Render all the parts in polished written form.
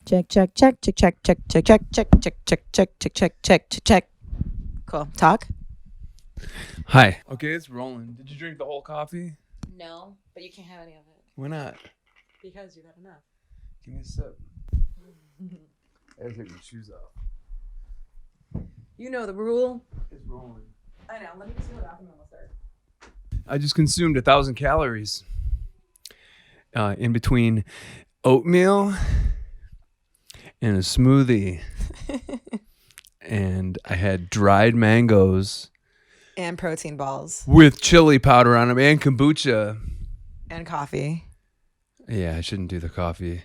Check, check, check, check, check, check, check, check, check, check, check, check, check, check, check, check. Cool. Talk? Hi. Okay, it's rolling. Did you drink the whole coffee? No, but you can't have any of it. Why not? Because you got enough. Give me a sip. I gotta take my shoes off. You know the rule. It's rolling. I know. Let me just see what happened and we'll start. I just consumed 1,000 calories in between oatmeal and a smoothie. And I had dried mangoes. And protein balls. With chili powder on them and kombucha. And coffee. Yeah, I shouldn't do the coffee.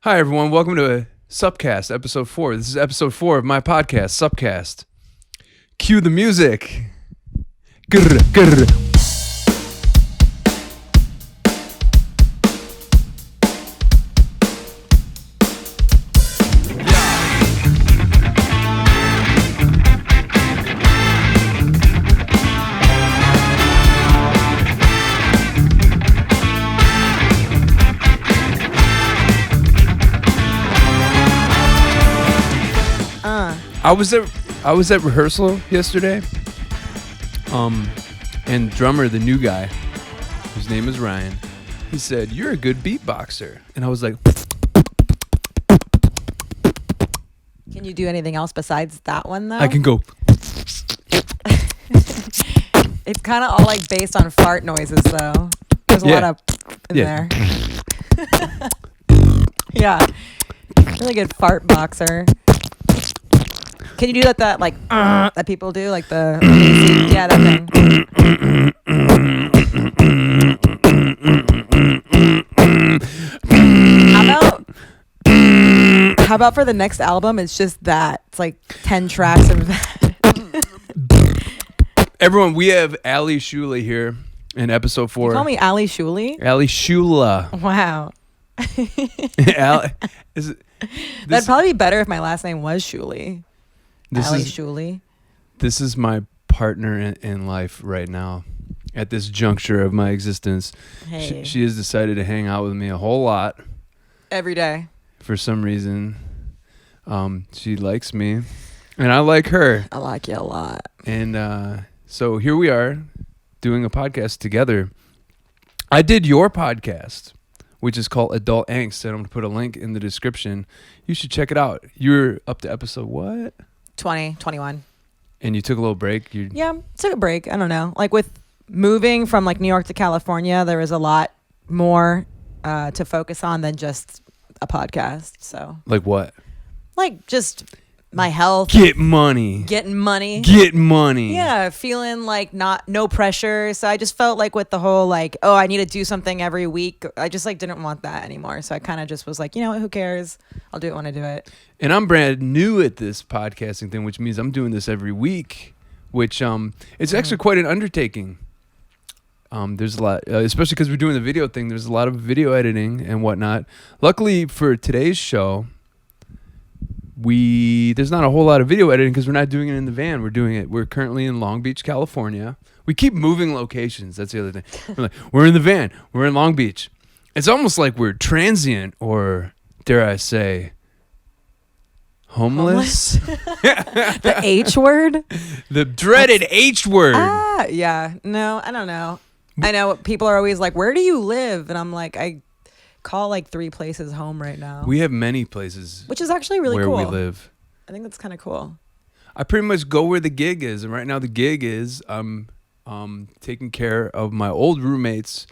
Hi, everyone. Welcome to SUPcast, episode 4. This is episode 4 of my podcast, SUPcast. Cue the music. Grr, grr. I was at rehearsal yesterday. And drummer, the new guy, his name is Ryan, he said, "You're a good beatboxer." And I was like, Can you do anything else besides that one, though? I can go. It's kind of all like based on fart noises, though. There's a lot of in there. Yeah. Really good fart boxer. Can you do that like that people do, like the yeah, that thing? How about for the next album? It's just that. It's like 10 tracks of that. Everyone, we have Allie Sciulla here in episode 4. You call me Allie Sciulla? Allie Sciulla. Wow. That'd probably be better if my last name was Sciulla. Allie Sciulla. This is my partner in life right now at this juncture of my existence. Hey. She has decided to hang out with me a whole lot. Every day. For some reason. She likes me. And I like her. I like you a lot. And so here we are doing a podcast together. I did your podcast, which is called Adult Angst. And I'm going to put a link in the description. You should check it out. You're up to episode what? 20, 21. And you took a little break? Yeah, took a break. I don't know. Like with moving from like New York to California, there was a lot more to focus on than just a podcast. So like what? Like just my health. Getting money. Yeah, feeling like no pressure. So I just felt like with the whole like, oh, I need to do something every week. I just like didn't want that anymore. So I kind of just was like, you know what, who cares? I'll do it when I do it. And I'm brand new at this podcasting thing, which means I'm doing this every week, which it's actually quite an undertaking. There's a lot, especially because we're doing the video thing. There's a lot of video editing and whatnot. Luckily for today's show, there's not a whole lot of video editing because we're not doing it in the van. We're currently in Long Beach, California. We keep moving locations. That's the other thing. We're in the van. We're in Long Beach. It's almost like we're transient, or dare I say, homeless? The H word? The dreaded H word. Yeah. No, I don't know. I know people are always like, where do you live? And I'm like, I call like 3 places home right now. We have many places. Which is actually really cool. Where we live. I think that's kind of cool. I pretty much go where the gig is. And right now the gig is I'm taking care of my old roommate's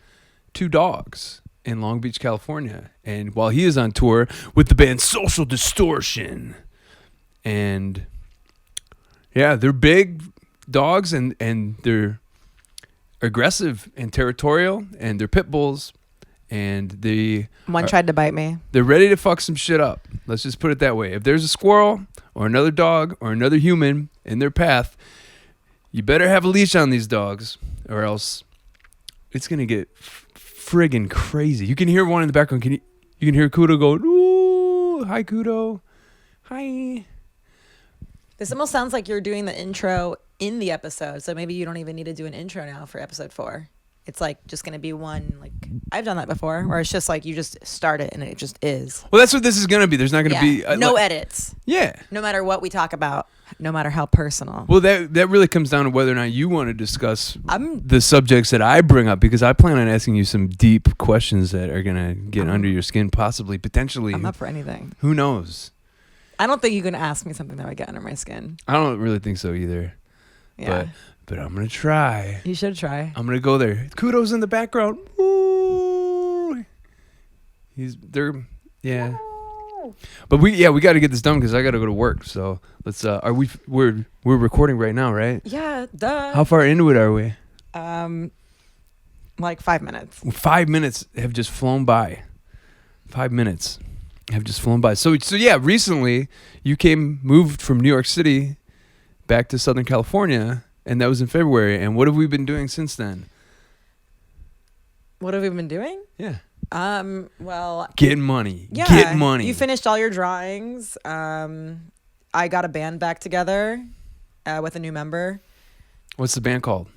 2 dogs in Long Beach, California. And while he is on tour with the band Social Distortion. And yeah, they're big dogs and they're aggressive and territorial, and they're pit bulls, and one tried to bite me. They're ready to fuck some shit up. Let's just put it that way. If there's a squirrel or another dog or another human in their path, you better have a leash on these dogs, or else it's gonna get friggin' crazy. You can hear one in the background. You can hear Kudo go, "Ooh, hi Kudo, hi." This almost sounds like you're doing the intro in the episode, so maybe you don't even need to do an intro now for episode 4. it's like just gonna be one, like I've done that before, where it's just like you just start it and it just is. Well, that's what this is gonna be. There's not gonna be no edits. Yeah. No matter what we talk about, no matter how personal. Well, that really comes down to whether or not you want to discuss the subjects that I bring up, because I plan on asking you some deep questions that are gonna get under your skin, possibly, potentially. I'm up for anything. Who knows? I don't think you can ask me something that would get under my skin. I don't really think so either. Yeah. But I'm gonna try. You should try. I'm gonna go there. Kudos in the background. Ooh. Yeah. But we got to get this done because I got to go to work. So let's. We're recording right now, right? Yeah. Duh. How far into it are we? Like 5 minutes. 5 minutes have just flown by. 5 minutes have just flown by. So yeah. Recently, you moved from New York City back to Southern California. And that was in February. And what have we been doing since then? What have we been doing? Yeah. Well, getting money. Yeah. Get money. You finished all your drawings. I got a band back together with a new member. What's the band called?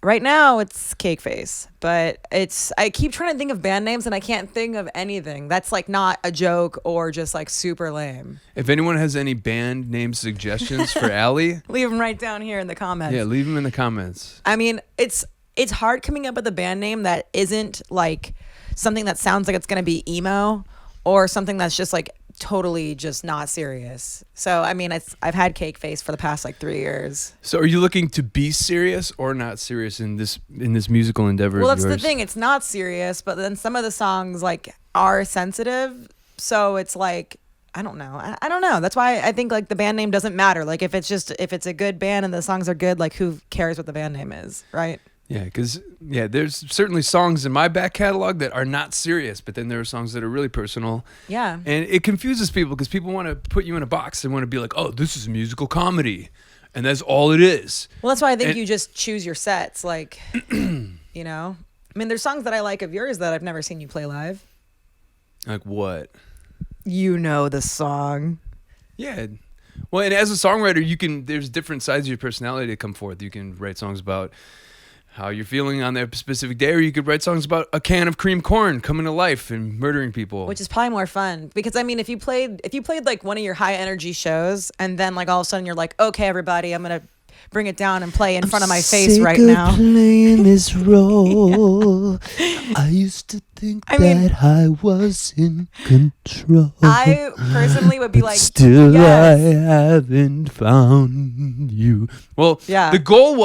Right now it's Cake Face, but I keep trying to think of band names and I can't think of anything. That's like not a joke or just like super lame. If anyone has any band name suggestions for Allie, leave them right down here in the comments. Yeah, leave them in the comments. I mean, it's hard coming up with a band name that isn't like something that sounds like it's going to be emo or something that's just like totally just not serious. So, I mean, I've had Cake Face for the past like 3 years. So are you looking to be serious or not serious in this musical endeavor Well, of that's yours? the thing. It's not serious, but then some of the songs like are sensitive. So it's like, I don't know. I don't know. That's why I think like the band name doesn't matter. Like if it's a good band and the songs are good, like who cares what the band name is, right? Yeah, because there's certainly songs in my back catalog that are not serious, but then there are songs that are really personal. Yeah. And it confuses people because people want to put you in a box. They want to be like, oh, this is a musical comedy. And that's all it is. Well, that's why I think you just choose your sets. Like, you know, I mean, there's songs that I like of yours that I've never seen you play live. Like what? You know the song. Yeah. Well, and as a songwriter, there's different sides of your personality that come forth. You can write songs about how you're feeling on that specific day, or you could write songs about a can of cream corn coming to life and murdering people, which is probably more fun. Because I mean, if you played like one of your high energy shows and then like all of a sudden you're like, okay, everybody, I'm gonna bring it down and play in front of my face right now. Playing this role. I used to think that I was in control. I personally would be like, still yes. I haven't found you. Well, yeah. The goal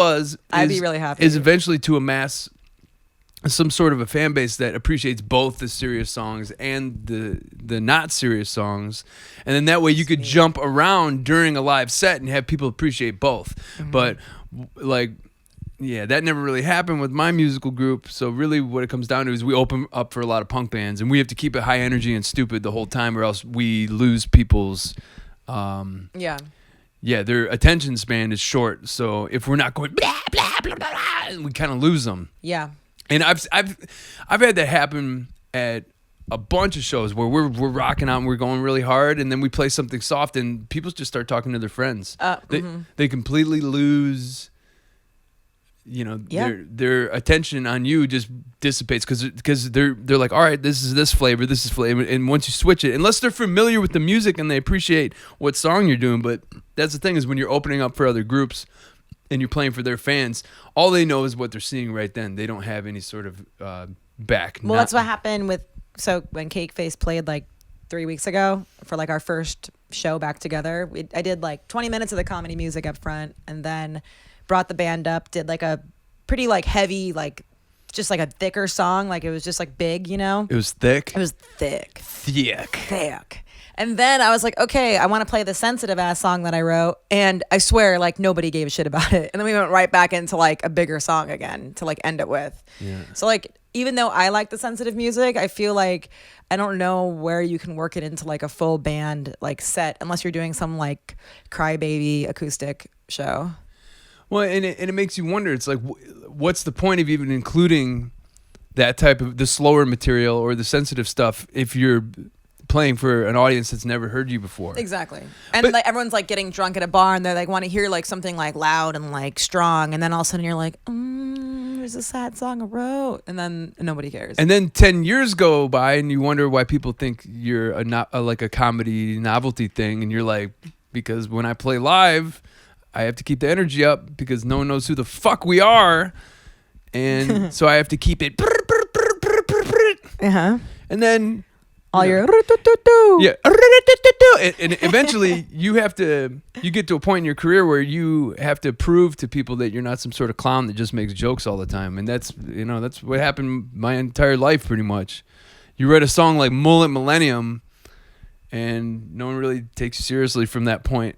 I'd be really happy. Is eventually to amass some sort of a fan base that appreciates both the serious songs and the not serious songs, and then that way you could jump around during a live set and have people appreciate both. Mm-hmm. But like, yeah, that never really happened with my musical group. So really what it comes down to is we open up for a lot of punk bands and we have to keep it high energy and stupid the whole time, or else we lose people's their attention span is short. So if we're not going blah blah blah blah, we kind of lose them. Yeah. And I've had that happen at a bunch of shows where we're rocking out and we're going really hard, and then we play something soft and people just start talking to their friends. They completely lose, their attention on you just dissipates because they're like, all right, this is this flavor, and once you switch it, unless they're familiar with the music and they appreciate what song you're doing, but that's the thing is when you're opening up for other groups and you're playing for their fans, all they know is what they're seeing right then. They don't have any sort of back. Well, that's what happened when Cake Face played like 3 weeks ago for like our first show back together. I did like 20 minutes of the comedy music up front and then brought the band up, did like a pretty like heavy, like just like a thicker song. Like it was just like big, you know? It was thick? It was thick. Thick. And then I was like, okay, I want to play the sensitive ass song that I wrote. And I swear, like nobody gave a shit about it. And then we went right back into like a bigger song again to like end it with. Yeah. So like, even though I like the sensitive music, I feel like I don't know where you can work it into like a full band like set unless you're doing some like crybaby acoustic show. Well, and it makes you wonder. It's like, what's the point of even including that type of the slower material or the sensitive stuff if you're playing for an audience that's never heard you before? Exactly. And like everyone's like getting drunk at a bar and they like want to hear like something like loud and like strong, and then all of a sudden you're like, here's a sad song I wrote, and then nobody cares. And then 10 years go by, and you wonder why people think you're like a comedy novelty thing, and you're like, because when I play live, I have to keep the energy up because no one knows who the fuck we are, and so I have to keep it. And then all your yeah, and eventually you get to a point in your career where you have to prove to people that you're not some sort of clown that just makes jokes all the time, and that's what happened my entire life pretty much. You write a song like Mullet Millennium, and no one really takes you seriously from that point.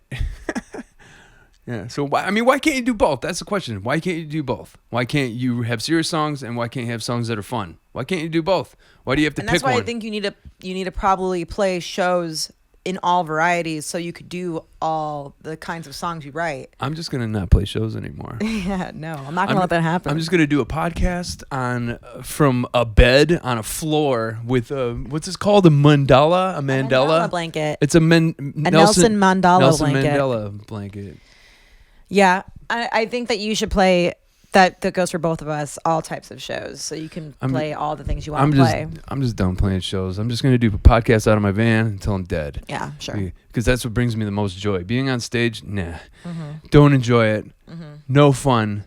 Yeah. So why can't you do both? That's the question. Why can't you do both? Why can't you have serious songs and why can't you have songs that are fun? Why can't you do both? Why do you have to pick one? And that's why I think you need to probably play shows in all varieties so you could do all the kinds of songs you write. I'm just gonna not play shows anymore. Yeah, no, I'm not gonna let that happen. I'm just gonna do a podcast from a bed on a floor with what's this called? A mandala? A mandala blanket. It's a Nelson Mandela Nelson blanket. Mandela blanket. Yeah, I think that you should play that goes for both of us, all types of shows, so you can play all the things you want to play. I'm just done playing shows. I'm just going to do a podcast out of my van until I'm dead. Yeah, sure. Because that's what brings me the most joy. Being on stage, nah. Don't enjoy it. No fun.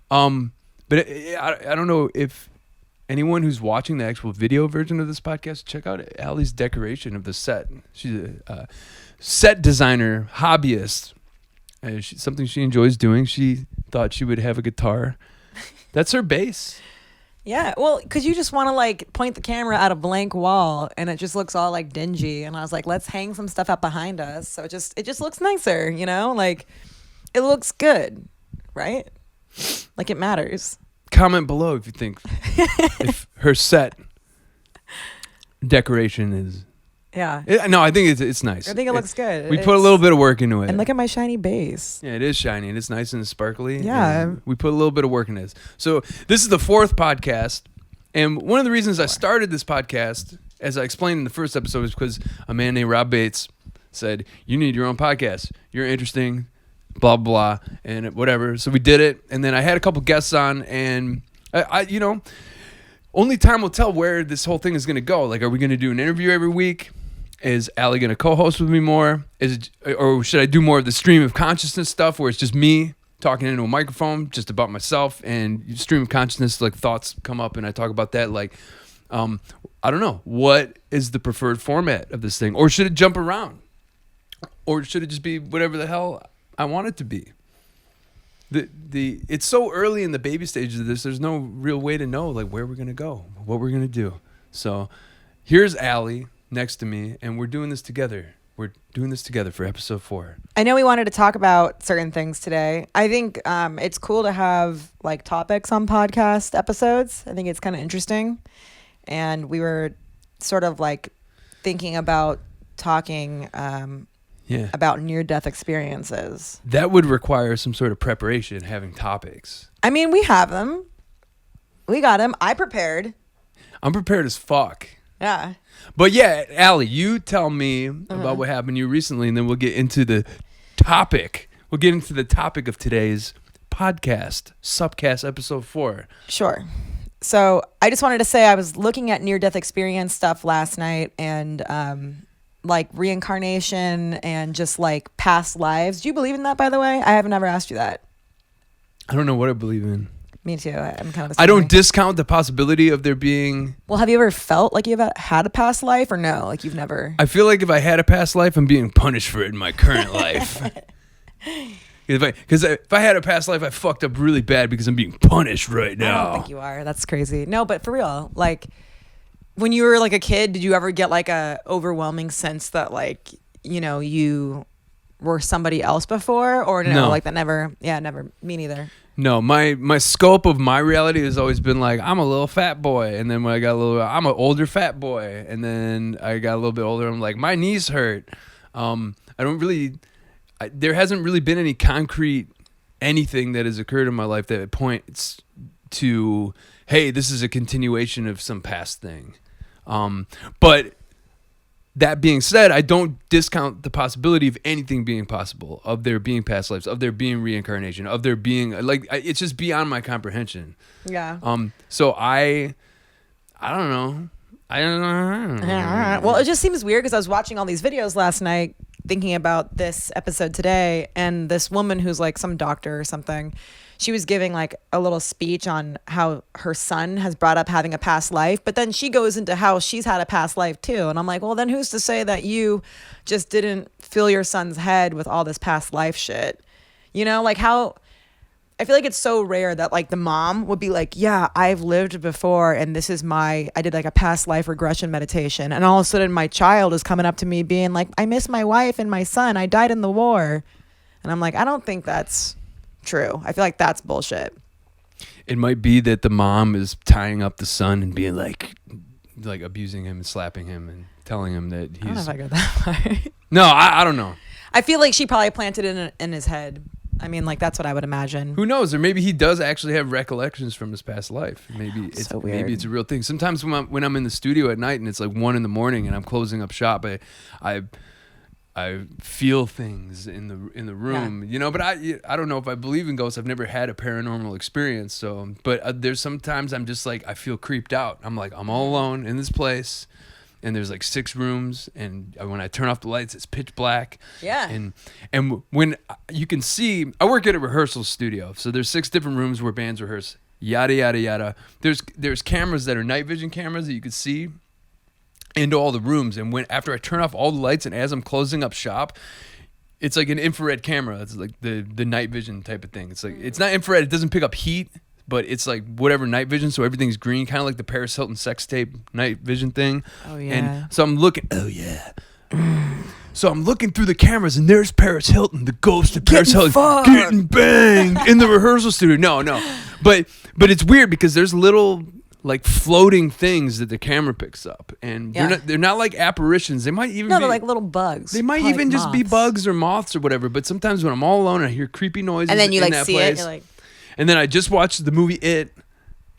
But I don't know if anyone who's watching the actual video version of this podcast, check out Allie's decoration of the set. She's a set designer, hobbyist. Something she enjoys doing. She thought she would have a guitar. That's her bass. Yeah, well, because you just want to like point the camera at a blank wall and it just looks all like dingy. And I was like, let's hang some stuff up behind us. So it just looks nicer, like it looks good, right? Like it matters. Comment below if you think if her set decoration is. Yeah. No, I think it's nice. I think it looks good. We put a little bit of work into it. And look at my shiny bass. Yeah, it is shiny and it's nice and sparkly. Yeah. We put a little bit of work in this. So this is the 4th podcast. And one of the reasons I started this podcast, as I explained in the first episode, is because a man named Rob Bates said, you need your own podcast. You're interesting, blah, blah, and whatever. So we did it. And then I had a couple guests on and I only time will tell where this whole thing is going to go. Like, are we going to do an interview every week? Is Allie going to co-host with me more? Or should I do more of the stream of consciousness stuff where it's just me talking into a microphone just about myself and stream of consciousness, like thoughts come up and I talk about that. Like, I don't know. What is the preferred format of this thing? Or should it jump around? Or should it just be whatever the hell I want it to be? It's so early in the baby stages of this, there's no real way to know like where we're going to go, what we're going to do. So here's Allie next to me, and we're doing this together. We're doing this together for episode 4. I know we wanted to talk about certain things today. I think it's cool to have like topics on podcast episodes. I think it's kind of interesting. And we were sort of like thinking about talking about near-death experiences. That would require some sort of preparation, having topics. I mean, we have them. We got them. I'm prepared as fuck. Yeah. But yeah, Allie, you tell me about what happened to you recently, and then we'll get into the topic. We'll get into the topic of today's podcast, SUPcast episode 4. Sure. So I just wanted to say I was looking at near-death experience stuff last night and like reincarnation and just like past lives. Do you believe in that, by the way? I haven't ever asked you that. I don't know what I believe in. Me too. I'm kind of. I don't discount the possibility of there being. Well, have you ever felt like you've had a past life, or no? Like you've never. I feel like if I had a past life, I'm being punished for it in my current life. Because if I had a past life, I fucked up really bad because I'm being punished right now. I don't think you are. That's crazy. No, but for real, like when you were like a kid, did you ever get like a overwhelming sense that like you were somebody else before, or no? Like that never. Yeah, never. Me neither. No, my scope of my reality has always been like I'm a little fat boy, and then when I got I'm an older fat boy, and then I got a little bit older, I'm like my knees hurt. There hasn't really been any concrete anything that has occurred in my life that points to, hey, this is a continuation of some past thing. But that being said, I don't discount the possibility of anything being possible, of there being past lives, of there being reincarnation, of there being like it's just beyond my comprehension. Yeah. So I don't know. I don't know. Well, it just seems weird because I was watching all these videos last night thinking about this episode today, and this woman who's like some doctor or something, she was giving like a little speech on how her son has brought up having a past life, but then she goes into how she's had a past life too. And I'm like, well, then who's to say that you just didn't fill your son's head with all this past life shit? You know, like how I feel like it's so rare that like the mom would be like, yeah, I've lived before and this is I did like a past life regression meditation. And all of a sudden my child is coming up to me being like, I miss my wife and my son. I died in the war. And I'm like, I don't think that's true. I feel like that's bullshit. It might be that the mom is tying up the son and being like abusing him and slapping him and telling him that he's... I don't know if I got that far. No, I don't know. I feel like she probably planted it in his head. I mean, like, that's what I would imagine. Who knows? Or maybe he does actually have recollections from his past life. Maybe it's so weird. Maybe it's a real thing. Sometimes when I'm in the studio at night and it's like 1 a.m. and I'm closing up shop, I feel things in the room, you know. But I don't know if I believe in ghosts. I've never had a paranormal experience. So, but there's sometimes I'm just like I feel creeped out. I'm like I'm all alone in this place. And there's like 6 rooms, and when I turn off the lights, it's pitch black. Yeah. And when you can see, I work at a rehearsal studio, so there's 6 different rooms where bands rehearse. Yada yada yada. There's cameras that are night vision cameras that you can see into all the rooms. And after I turn off all the lights, and as I'm closing up shop, it's like an infrared camera. It's like the night vision type of thing. It's like it's not infrared. It doesn't pick up heat. But it's like whatever night vision, so everything's green, kind of like the Paris Hilton sex tape night vision thing. Oh, yeah. And so I'm looking, so I'm looking through the cameras, and there's Paris Hilton, the ghost of Paris Hilton, getting banged in the rehearsal studio. No. But it's weird because there's little like floating things that the camera picks up, and they're not like apparitions. They might even they're like little bugs. They might even just be bugs or moths or whatever. But sometimes when I'm all alone, I hear creepy noises, and then you in like that see place. it, you're like. And then I just watched the movie It,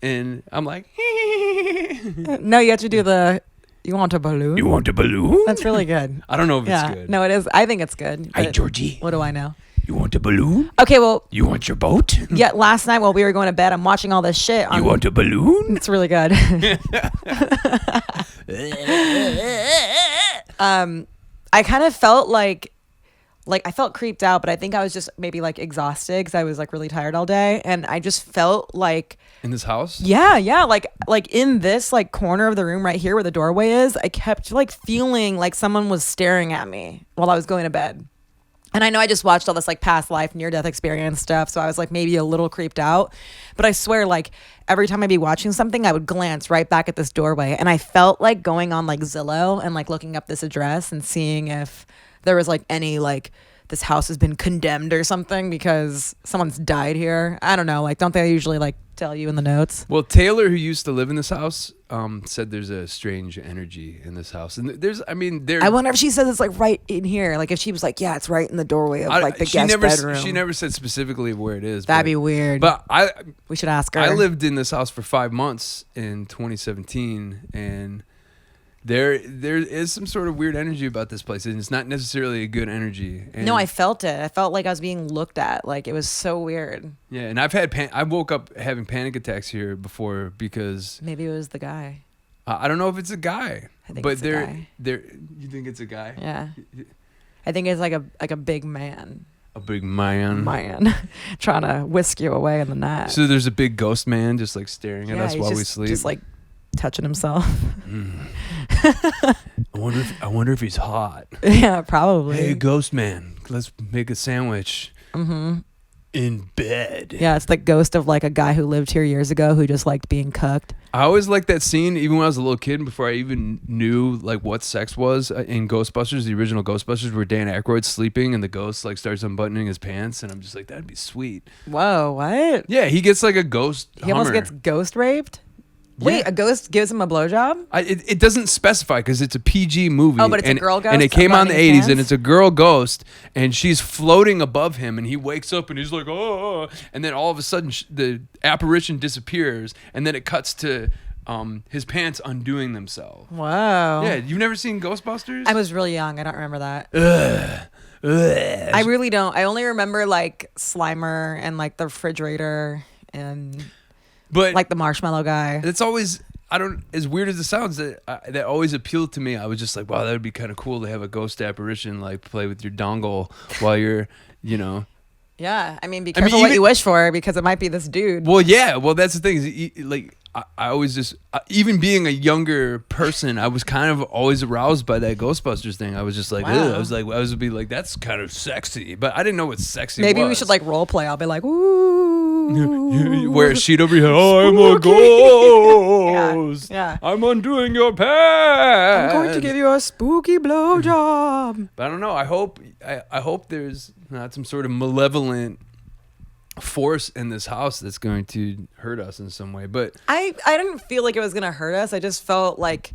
and I'm like, no, you have to do the, you want a balloon? You want a balloon? That's really good. I don't know if it's good. No, it is. I think it's good. Hey, Georgie. What do I know? You want a balloon? Okay, well. You want your boat? Yeah, last night while we were going to bed, I'm watching all this shit. You want a balloon? It's really good. I kind of felt like I felt creeped out, but I think I was just maybe like exhausted because I was like really tired all day, and I just felt like in this house. Yeah, like in this like corner of the room right here where the doorway is, I kept like feeling like someone was staring at me while I was going to bed. And I know I just watched all this like past life, near death experience stuff, so I was like maybe a little creeped out. But I swear, like every time I'd be watching something, I would glance right back at this doorway, and I felt like going on like Zillow and like looking up this address and seeing if there was like any like this house has been condemned or something because someone's died here. I don't know. Like, don't they usually like tell you in the notes? Well, Taylor, who used to live in this house, said there's a strange energy in this house, and I wonder if she says it's like right in here. Like if she was like, yeah, it's right in the doorway of like the guest bedroom. She never said specifically where it is. That'd be weird. But we should ask her. I lived in this house for 5 months in 2017, and there is some sort of weird energy about this place, and it's not necessarily a good energy. And no, I felt it. I felt like I was being looked at. Like it was so weird. Yeah, and I woke up having panic attacks here before because maybe it was the guy. I don't know if it's a guy. I think it's a guy. You think it's a guy? Yeah, I think it's like a big man. A big man trying to whisk you away in the night. So there's a big ghost man just like staring at us while we sleep. Just like touching himself. I wonder if he's hot. Yeah, probably. Hey, ghost man, let's make a sandwich. In bed. Yeah, it's the ghost of like a guy who lived here years ago who just liked being cucked. I always liked that scene, even when I was a little kid, before I even knew like what sex was in Ghostbusters, the original Ghostbusters, where Dan Aykroyd's sleeping and the ghost like starts unbuttoning his pants, and I'm just like, that'd be sweet. Whoa, what? Yeah, he gets like a ghost. He almost gets ghost raped. Wait, a ghost gives him a blowjob? It doesn't specify because it's a PG movie. Oh, but it's a girl ghost? And it came out in the 80s, and it's a girl ghost, and she's floating above him, and he wakes up, and he's like, oh. And then all of a sudden, the apparition disappears, and then it cuts to his pants undoing themselves. Wow. Yeah, you've never seen Ghostbusters? I was really young. I don't remember that. I really don't. I only remember like Slimer and like the refrigerator and like the marshmallow guy. It's always, as weird as it sounds, that always appealed to me. I was just like, wow, that would be kind of cool to have a ghost apparition like play with your dongle while you're, Yeah, I mean, be careful what you wish for because it might be this dude. Well, yeah, that's the thing. Is, like, I always just, even being a younger person, I was kind of always aroused by that Ghostbusters thing. I was just like, wow. I was be like, that's kind of sexy, but I didn't know what sexy Maybe was. we should like role play. I'll be like, ooh. Wear a sheet over your head. Oh, I'm a ghost. Yeah. I'm undoing your pants. I'm going to give you a spooky blowjob. But I don't know. I hope there's not some sort of malevolent force in this house that's going to hurt us in some way. But I didn't feel like it was gonna hurt us. I just felt like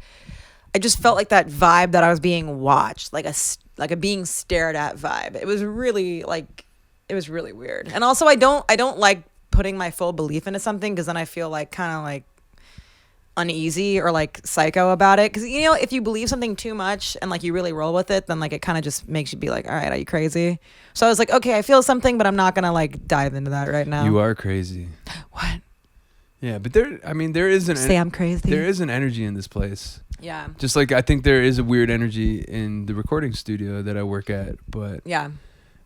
that vibe that I was being watched, like a being stared at vibe. It was really weird. And also I don't like putting my full belief into something because then I feel like kind of like uneasy or like psycho about it, because if you believe something too much and like you really roll with it, then like it kind of just makes you be like, all right, are you crazy? So I was like, okay, I feel something, but I'm not gonna like dive into that right now. You are crazy. What? Yeah, but there is an say I'm crazy. There is an energy in this place. Yeah. Just like I think there is a weird energy in the recording studio that I work at, but yeah.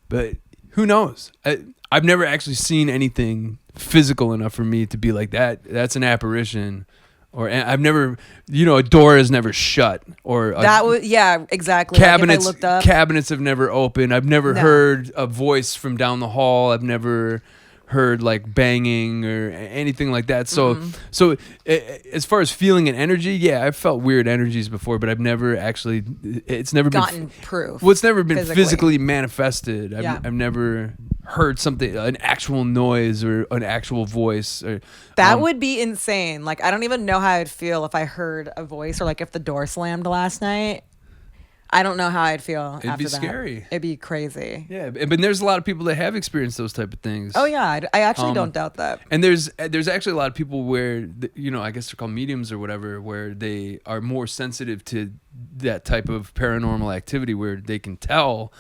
But who knows? I've never actually seen anything physical enough for me to be like that. That's an apparition. Or I've never, a door has never shut, or exactly. Cabinets, like if I looked up. cabinets have never opened. I've never heard a voice from down the hall. I've never heard like banging or anything like that. So, as far as feeling an energy, yeah, I've felt weird energies before, but I've never actually. It's never gotten been proof. Well, it's never been physically manifested. I've never heard something, an actual noise or an actual voice. Or, that would be insane. Like, I don't even know how I'd feel if I heard a voice or like if the door slammed last night. I don't know how I'd feel after that. It'd be scary. It'd be crazy. Yeah, but there's a lot of people that have experienced those type of things. Oh yeah, I actually don't doubt that. And there's actually a lot of people where I guess they're called mediums or whatever, where they are more sensitive to that type of paranormal activity, where they can tell.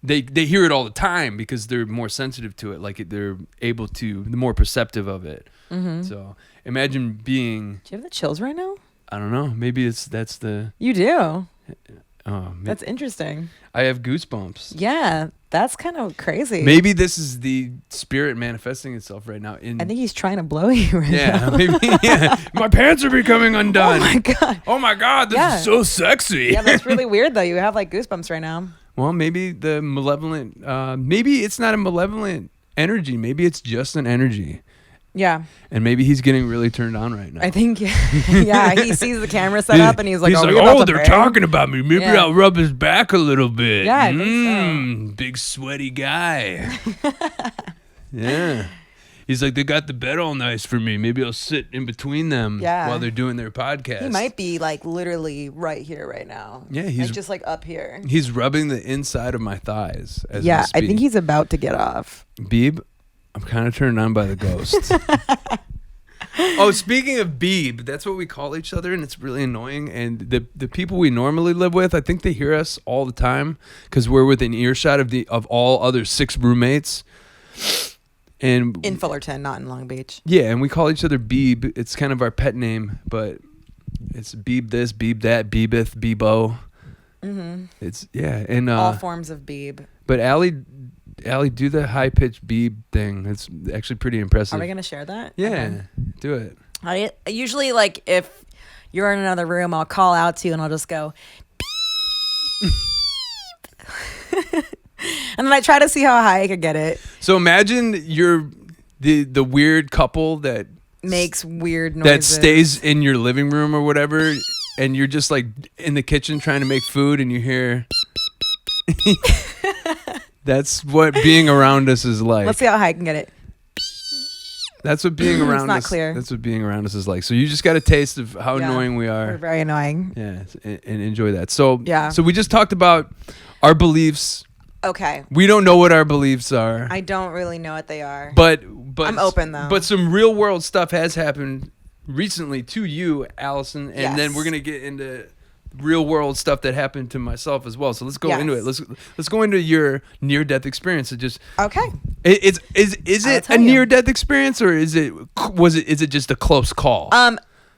They hear it all the time because they're more sensitive to it. Like they're able to, the more perceptive of it. Mm-hmm. So imagine being. Do you have the chills right now? I don't know. Maybe that's the. You do. Oh, that's interesting. I have goosebumps. Yeah, that's kind of crazy. Maybe this is the spirit manifesting itself right now. I think he's trying to blow you right now. Maybe. Yeah, my pants are becoming undone. Oh my god. This is so sexy. Yeah, that's really weird though. You have like goosebumps right now. Well, maybe the malevolent. Maybe it's not a malevolent energy. Maybe it's just an energy. Yeah. And maybe he's getting really turned on right now. I think, yeah, he sees the camera set up and he's like, they're talking about me. Maybe I'll rub his back a little bit. Yeah, I think so. Big sweaty guy. Yeah. He's like, they got the bed all nice for me. Maybe I'll sit in between them while they're doing their podcast. He might be like literally right here right now. Yeah, he's like, just like up here. He's rubbing the inside of my thighs as I think he's about to get off. Beeb, I'm kind of turned on by the ghost. Oh, speaking of Beeb, that's what we call each other, and it's really annoying. And the people we normally live with, I think they hear us all the time because we're within earshot of all other 6 roommates. And in Fullerton, not in Long Beach. Yeah, and we call each other Beeb. It's kind of our pet name, but it's Beeb this, Beeb that, Beebeth, Beebo. Mm-hmm. It's and all forms of Beeb. But Allie, do the high pitched Beeb thing. It's actually pretty impressive. Are we gonna share that? Yeah, okay. Do it. I usually, like, if you're in another room, I'll call out to you and I'll just go beep. And then I try to see how high I could get it. So imagine you're the weird couple that makes weird noises, that stays in your living room or whatever, and you're just like in the kitchen trying to make food, and you hear. That's what being around us is like. Let's see how high I can get it. That's what being around us. It's not clear. That's what being around us is like. So you just got a taste of how annoying we are. We're very annoying. Yeah, and enjoy that. So yeah. So we just talked about our beliefs. Okay. We don't know what our beliefs are. I don't really know what they are. But I'm open though. But some real world stuff has happened recently to you, Allison, and then we're gonna get into real world stuff that happened to myself as well. So let's go into it. Let's go into your near death experience. Is it a near death experience, or is it just a close call?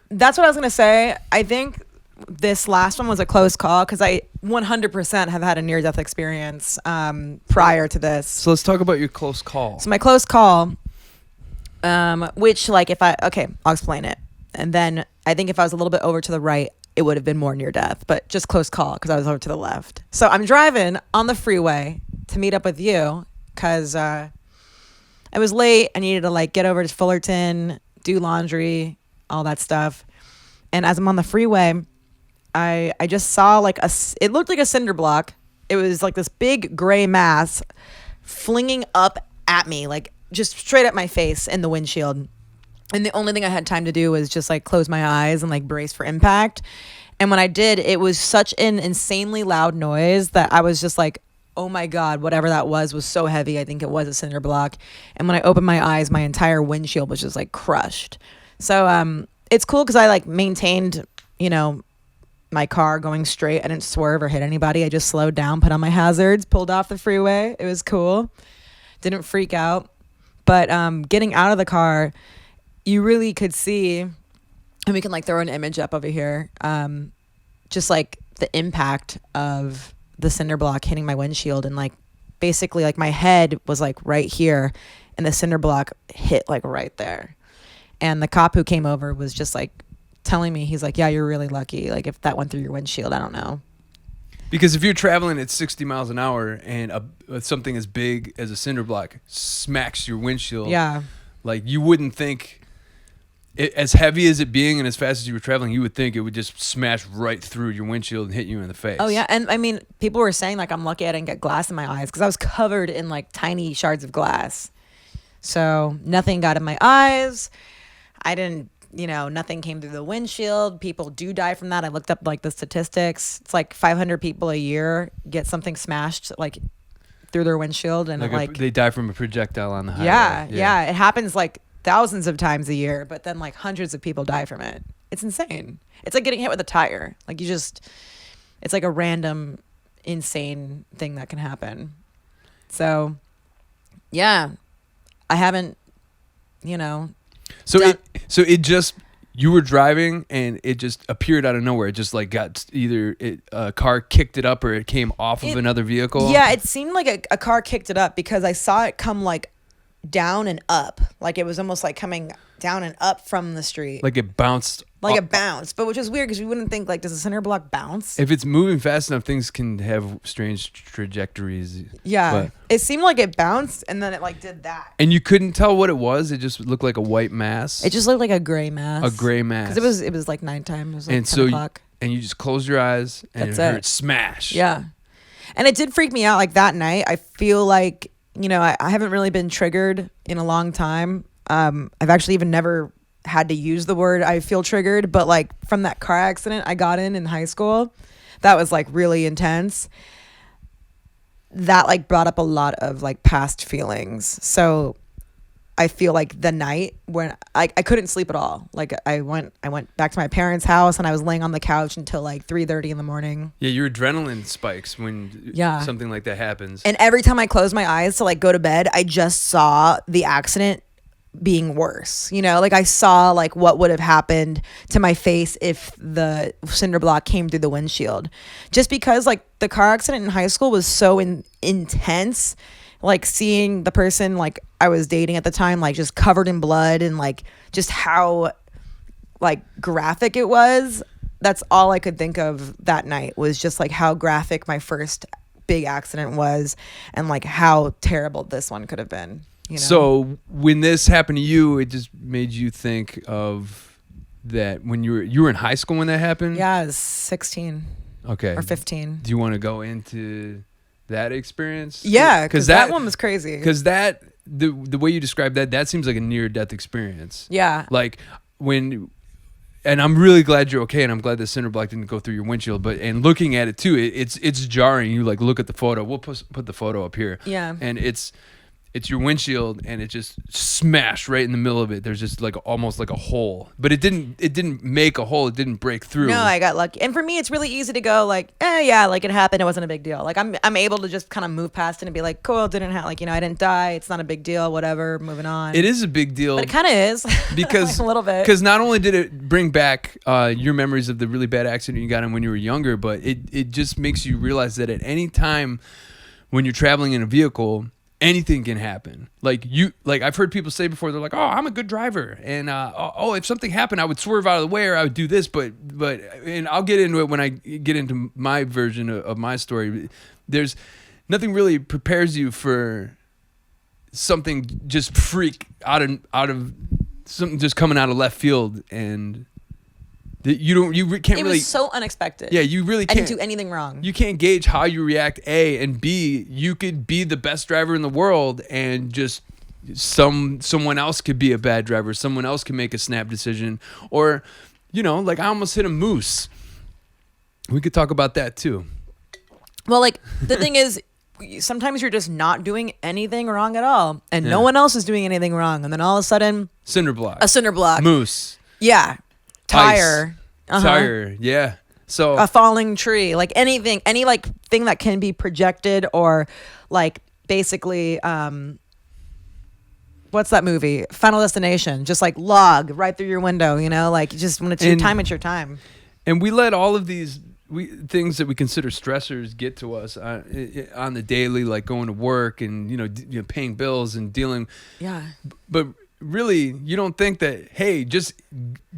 That's what I was gonna say. I think this last one was a close call because I 100% have had a near death experience prior to this. So let's talk about your close call. So my close call, which like I'll explain it, and then I think if I was a little bit over to the right, it would have been more near death, but just close call because I was over to the left. So I'm driving on the freeway to meet up with you because I was late. I needed to like get over to Fullerton, do laundry, all that stuff. And as I'm on the freeway, I just saw like it looked like a cinder block. It was like this big gray mass flinging up at me, like just straight at my face in the windshield. And the only thing I had time to do was just like close my eyes and like brace for impact. And when I did, it was such an insanely loud noise that I was just like, oh my God, whatever that was so heavy. I think it was a cinder block. And when I opened my eyes, my entire windshield was just like crushed. So it's cool because I like maintained, my car going straight. I didn't swerve or hit anybody. I just slowed down, put on my hazards, pulled off the freeway. It was cool. Didn't freak out. But getting out of the car, you really could see, and we can like throw an image up over here, just like the impact of the cinder block hitting my windshield, and like basically like my head was like right here and the cinder block hit like right there. And the cop who came over was just like telling me, he's like, yeah, you're really lucky. Like if that went through your windshield, I don't know. Because if you're traveling at 60 miles an hour and something as big as a cinder block smacks your windshield, like you wouldn't think, as heavy as it being and as fast as you were traveling, you would think it would just smash right through your windshield and hit you in the face. Oh, yeah. And I mean, people were saying like I'm lucky I didn't get glass in my eyes because I was covered in like tiny shards of glass. So nothing got in my eyes. I didn't, nothing came through the windshield. People do die from that. I looked up like the statistics. It's like 500 people a year get something smashed like through their windshield. And they die from a projectile on the highway. Yeah. It happens like thousands of times a year, but then like hundreds of people die from it. It's insane. It's like getting hit with a tire. Like it's like a random insane thing that can happen. So yeah, I haven't, So it just, you were driving and it just appeared out of nowhere. It just like got either a car kicked it up or it came off of another vehicle. Yeah, it seemed like a car kicked it up because I saw it come like down and up, like it was almost like coming down and up from the street, like it bounced, but which is weird because we wouldn't think like, does a cinder block bounce? If it's moving fast enough, things can have strange trajectories. But it seemed like it bounced and then it like did that, and you couldn't tell what it was. It just looked like a white mass. It just looked like a gray mass because it was like nighttime. It was like 10 o'clock. And you just closed your eyes and it heard smash. And it did freak me out. Like that night, I feel like, I haven't really been triggered in a long time. I've actually even never had to use the word I feel triggered, but like from that car accident I got in high school, that was like really intense. That like brought up a lot of like past feelings. So I feel like the night when I couldn't sleep at all. Like I went back to my parents' house and I was laying on the couch until like 3:30 in the morning. Yeah, your adrenaline spikes when something like that happens. And every time I closed my eyes to like go to bed, I just saw the accident being worse. Like I saw like what would have happened to my face if the cinder block came through the windshield. Just because like the car accident in high school was so intense. Like seeing the person like I was dating at the time like just covered in blood and like just how like graphic it was. That's all I could think of that night was just like how graphic my first big accident was and like how terrible this one could have been. So when this happened to you, it just made you think of that when you were in high school when that happened? Yeah, I was 16. Okay. Or 15. Do you want to go into that experience? Yeah, because that one was crazy. Because the way you described that seems like a near-death experience. Yeah. Like and I'm really glad you're okay, and I'm glad the cinder block didn't go through your windshield. And looking at it too, it's jarring. You like look at the photo. We'll put the photo up here. Yeah. And it's it's your windshield, and it just smashed right in the middle of it. There's just like almost like a hole, but it didn't make a hole. It didn't break through. No, I got lucky. And for me, it's really easy to go like, yeah, like it happened. It wasn't a big deal. Like I'm able to just kind of move past it and be like, cool, it didn't happen. Like, I didn't die. It's not a big deal. Whatever, moving on. It is a big deal. But it kind of is. Because like a little bit. Because not only did it bring back your memories of the really bad accident you got in when you were younger, but it just makes you realize that at any time when you're traveling in a vehicle, anything can happen. Like I've heard people say before, they're like, oh, I'm a good driver, and if something happened, I would swerve out of the way or I would do this, but and I'll get into it when I get into my version of my story. There's nothing really prepares you for something just freak out of something just coming out of left field, and you can't really. It was so unexpected. Yeah, you really can't. I didn't do anything wrong. You can't gauge how you react, A, and B, you could be the best driver in the world and just someone else could be a bad driver. Someone else can make a snap decision. Or, like I almost hit a moose. We could talk about that too. Well, like the thing is, sometimes you're just not doing anything wrong at all, and no one else is doing anything wrong, and then all of a sudden, a cinder block, moose, yeah, tire, tire, yeah. So a falling tree, like anything, any like thing that can be projected or like basically, what's that movie? Final Destination, just like log right through your window, like just when it's your time, it's your time. And we let all of these things that we consider stressors get to us on the daily, like going to work and paying bills and dealing. Yeah. But really, you don't think that, hey, just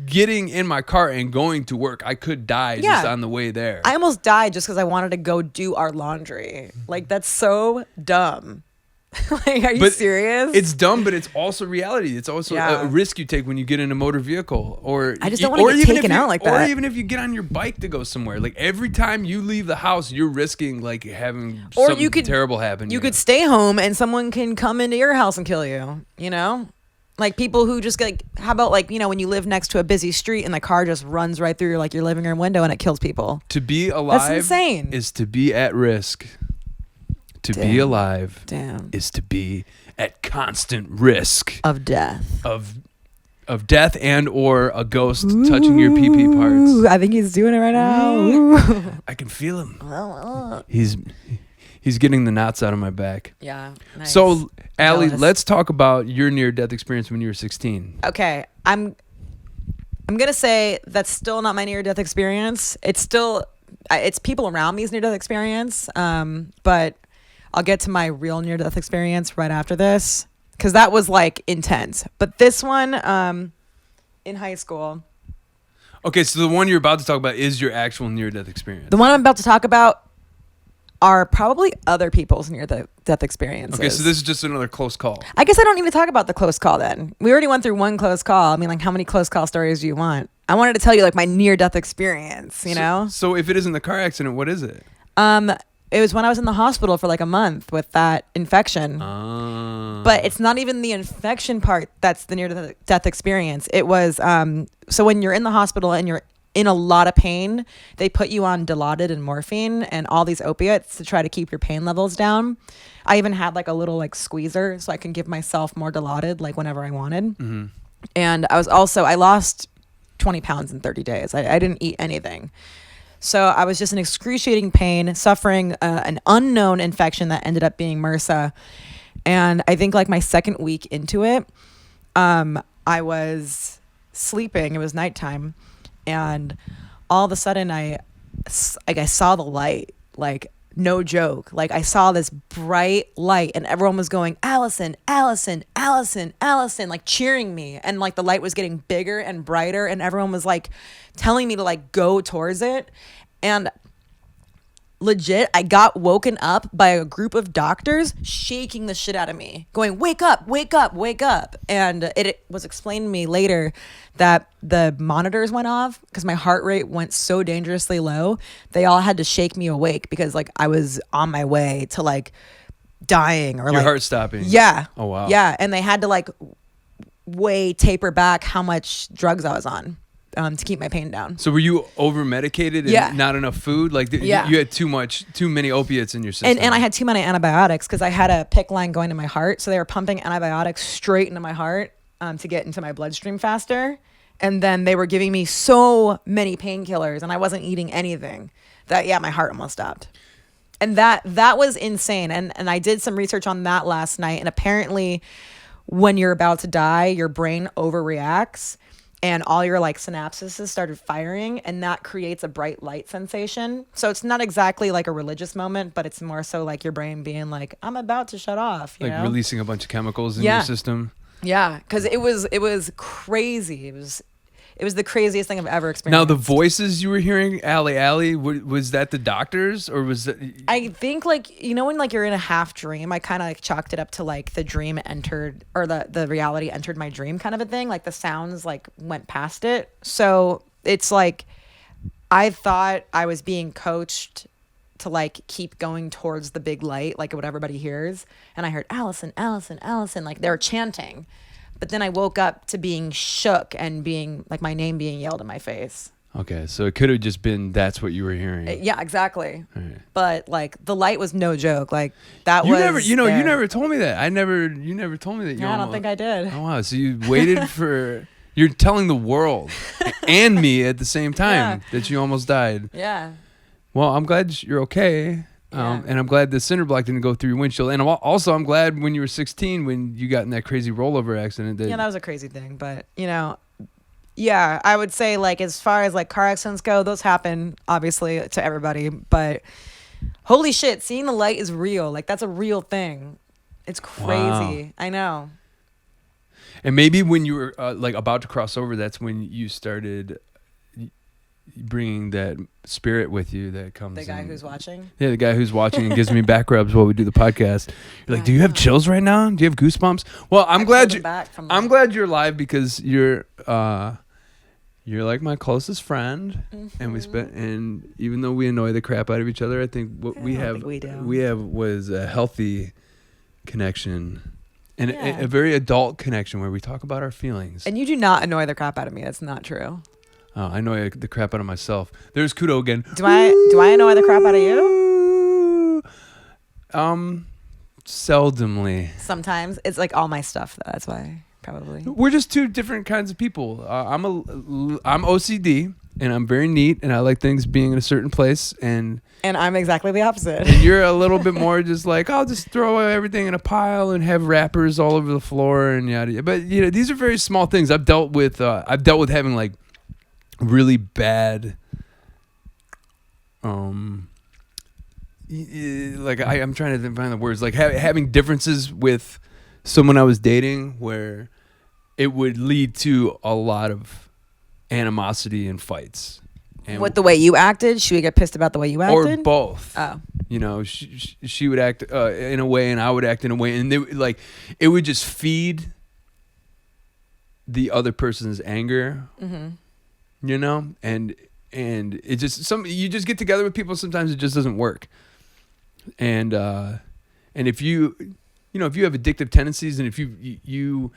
getting in my car and going to work, I could die just on the way there. I almost died just because I wanted to go do our laundry. Like that's so dumb. Like, are you serious? It's dumb, but it's also reality. It's also a risk you take when you get in a motor vehicle, or I just don't want to get taken out like that. Or even if you get on your bike to go somewhere, like every time you leave the house, you're risking like having something terrible happen. You could stay home and someone can come into your house and kill you. Like people who just like, how about like when you live next to a busy street and the car just runs right through your living room window and it kills people. To be alive, that's insane. Is to be at risk. To be alive is to be at constant risk of death. Of death and or a ghost touching your pee-pee parts. I think he's doing it right now. I can feel him. He's getting the knots out of my back. Yeah. Nice. So, Allie, let's talk about your near-death experience when you were 16. Okay. I'm going to say that's still not my near-death experience. It's people around me's near-death experience. But I'll get to my real near-death experience right after this, because that was like intense. But this one, in high school. Okay, so the one you're about to talk about is your actual near-death experience. The one I'm about to talk about are probably other people's near-death experiences. Okay, so this is just another close call. I guess I don't need to talk about the close call then. We already went through one close call. I mean, like, how many close call stories do you want? I wanted to tell you like my near-death experience, know? So if it isn't the car accident, what is it? It was when I was in the hospital for like a month with that infection. But it's not even the infection part that's the near-death experience. It was, so when you're in the hospital and you're in a lot of pain, they put you on Dilaudid and morphine and all these opiates to try to keep your pain levels down. I even had like a little like squeezer so I can give myself more Dilaudid like whenever I wanted. Mm-hmm. And I lost 20 pounds in 30 days. I didn't eat anything. So I was just in excruciating pain, suffering an unknown infection that ended up being MRSA. And I think like my second week into it, I was sleeping. It was nighttime. And all of a sudden I saw the light, like no joke. Like I saw this bright light and everyone was going, Allison, Allison, Allison, Allison, like cheering me. And like the light was getting bigger and brighter and everyone was like telling me to like go towards it. And legit, I got woken up by a group of doctors shaking the shit out of me, going, wake up, wake up, wake up. And it was explained to me later that the monitors went off because my heart rate went so dangerously low. They all had to shake me awake because like I was on my way to like dying or your heart stopping. Yeah. Oh, wow. Yeah. And they had to like taper back how much drugs I was on. to keep my pain down. So were you over medicated and not enough food? Like you had too many opiates in your system. And I had too many antibiotics because I had a PICC line going to my heart. So they were pumping antibiotics straight into my heart to get into my bloodstream faster. And then they were giving me so many painkillers and I wasn't eating anything that, my heart almost stopped. And that was insane. And I did some research on that last night. And apparently when you're about to die, your brain overreacts and all your like synapses started firing and that creates a bright light sensation. So it's not exactly like a religious moment, but it's more so like your brain being like, I'm about to shut off. You know? Releasing a bunch of chemicals in your system. Yeah, because it was crazy. It was the craziest thing I've ever experienced. Now, the voices you were hearing, Allie, was that the doctors or was that? I think when like you're in a half dream, I kind of like chalked it up to like the dream entered or the reality entered my dream kind of a thing. Like the sounds like went past it. So it's like I thought I was being coached to like keep going towards the big light, like what everybody hears. And I heard Allison, Allison, Allison, like they were chanting. But then I woke up to being shook and being like my name being yelled in my face. Okay, so it could have just been that's what you were hearing. Yeah, exactly. Right. But like the light was no joke. Like you never told me that. You never told me that. Yeah, I don't think I did. Oh wow, so you waited for. You're telling the world and me at the same time that you almost died. Yeah. Well, I'm glad you're okay. And I'm glad the cinder block didn't go through your windshield. And also, I'm glad when you were 16, when you got in that crazy rollover accident. That was a crazy thing. But, I would say, like, as far as, like, car accidents go, those happen, obviously, to everybody. But holy shit, seeing the light is real. Like, that's a real thing. It's crazy. Wow. I know. And maybe when you were, about to cross over, that's when you started bringing that spirit with you that comes. The guy who's watching? Yeah, the guy who's watching and gives me back rubs while we do the podcast. You're like, do you have chills right now? Do you have goosebumps? Well, I'm glad you're alive because you're like my closest friend, and even though we annoy the crap out of each other, I think we have was a healthy connection. And a very adult connection where we talk about our feelings. And you do not annoy the crap out of me. That's not true. Oh, I annoy the crap out of myself. There's Kudo again. Do I annoy the crap out of you? Seldomly. Sometimes it's like all my stuff though. That's why probably. We're just two different kinds of people. I'm OCD and I'm very neat and I like things being in a certain place and I'm exactly the opposite. And you're a little bit more just like, I'll just throw everything in a pile and have wrappers all over the floor and yada yada. But these are very small things. I've dealt with having like really bad I'm trying to find the words, like having differences with someone I was dating where it would lead to a lot of animosity and fights. And what, the way you acted? She would get pissed about the way you acted? Or both. Oh. She would act in a way and I would act in a way, and it would just feed the other person's anger. Mm-hmm. And it just you just get together with people, sometimes it just doesn't work. And if you have addictive tendencies, and if you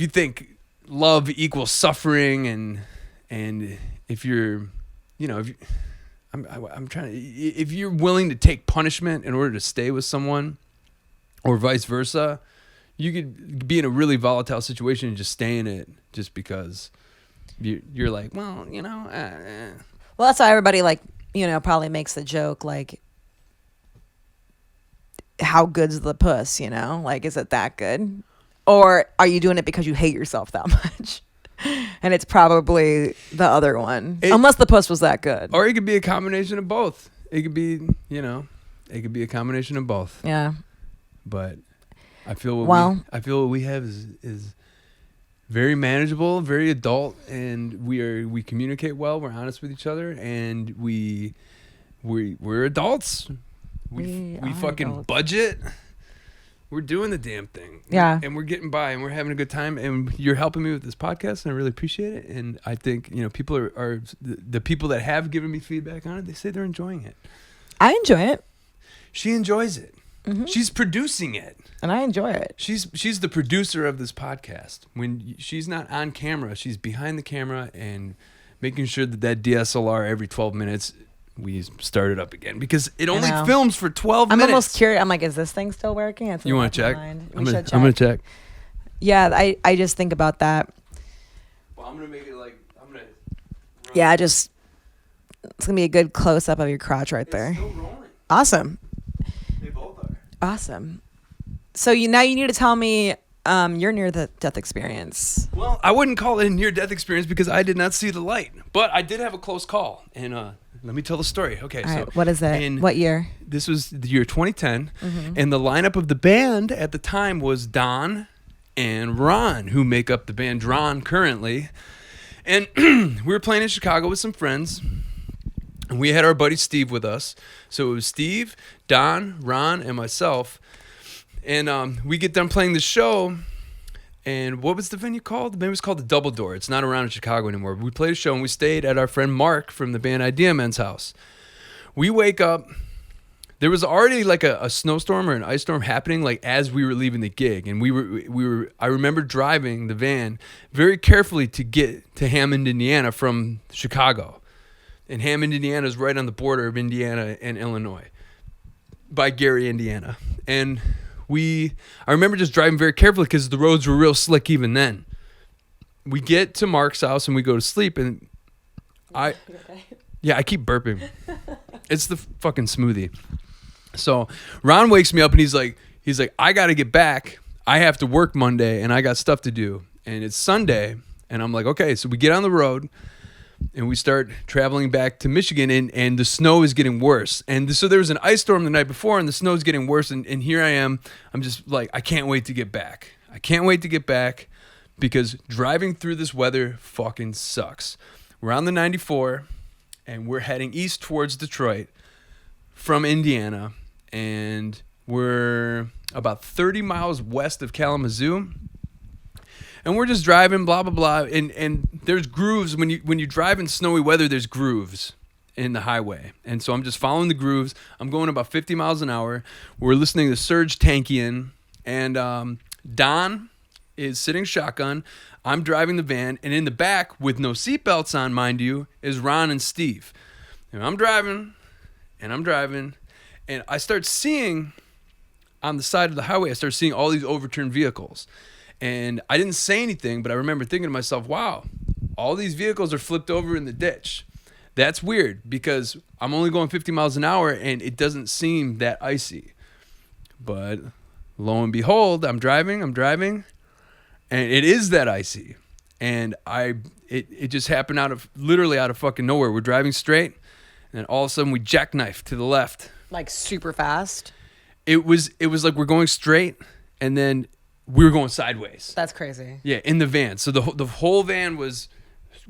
think love equals suffering, and if you're if you're willing to take punishment in order to stay with someone, or vice versa, you could be in a really volatile situation and just stay in it just because you're like, well, Well, that's why everybody probably makes the joke like, how good's the puss? Like, is it that good, or are you doing it because you hate yourself that much? And it's probably the other one, unless the puss was that good. Or it could be a combination of both. It could be, a combination of both. Yeah. But I feel what we have is very manageable, very adult, and we communicate well. We're honest with each other, and we're adults. We fucking adults. Budget. We're doing the damn thing. Yeah. And we're getting by and we're having a good time, and you're helping me with this podcast, and I really appreciate it. And I think, people are the people that have given me feedback on it, they say they're enjoying it. I enjoy it. She enjoys it. Mm-hmm. She's producing it. And I enjoy it. She's the producer of this podcast. When she's not on camera, she's behind the camera and making sure that DSLR every 12 minutes we start it up again because it only films for 12 minutes. I'm almost curious. I'm like, is this thing still working? You want to check? I'm going to check. Yeah, I just think about that. Well, I'm going to make it like, yeah, it's going to be a good close-up of your crotch right there. It's still rolling. Awesome. They both are. Awesome. So now you need to tell me your near-death experience. Well, I wouldn't call it a near-death experience because I did not see the light, but I did have a close call. And let me tell the story. Okay, all right, what is it? What year? This was the year 2010, and the lineup of the band at the time was Don and Ron, who make up the band Ron currently. And we were playing in Chicago with some friends, and we had our buddy Steve with us. So it was Steve, Don, Ron, and myself. And we get done playing the show, and what was the venue called? The venue was called the Double Door. It's not around in Chicago anymore. We played a show, and we stayed at our friend Mark from the band Idea Men's house. We wake up. There was already like a snowstorm or an ice storm happening like as we were leaving the gig, and we were. I remember driving the van very carefully to get to Hammond, Indiana from Chicago, and Hammond, Indiana is right on the border of Indiana and Illinois, by Gary, Indiana, and I remember just driving very carefully because the roads were real slick even then. We get to Mark's house and we go to sleep, and I keep burping. It's the fucking smoothie. So Ron wakes me up and he's like, I got to get back. I have to work Monday and I got stuff to do. And it's Sunday. And I'm like, okay. So we get on the road and we start traveling back to Michigan, and the snow is getting worse. And so there was an ice storm the night before, and the snow is getting worse. And here I am. I'm just like, I can't wait to get back. I can't wait to get back because driving through this weather fucking sucks. We're on the 94 and we're heading east towards Detroit from Indiana. And we're about 30 miles west of Kalamazoo, and we're just driving, blah blah blah. And there's grooves when you drive in snowy weather. There's grooves in the highway, and so I'm just following the grooves. I'm going about 50 miles an hour. We're listening to Serge Tankian, and Don is sitting shotgun. I'm driving the van, and in the back with no seatbelts on, mind you, is Ron and Steve. And I'm driving. And I start seeing on the side of the highway, I start seeing all these overturned vehicles. And I didn't say anything, but I remember thinking to myself, wow, all these vehicles are flipped over in the ditch. That's weird because I'm only going 50 miles an hour and it doesn't seem that icy. But lo and behold, I'm driving, and it is that icy. And it just happened literally out of fucking nowhere. We're driving straight, and then all of a sudden we jackknife to the left. Like super fast? It was like we're going straight, and then we were going sideways. That's crazy. Yeah, in the van. So the whole van was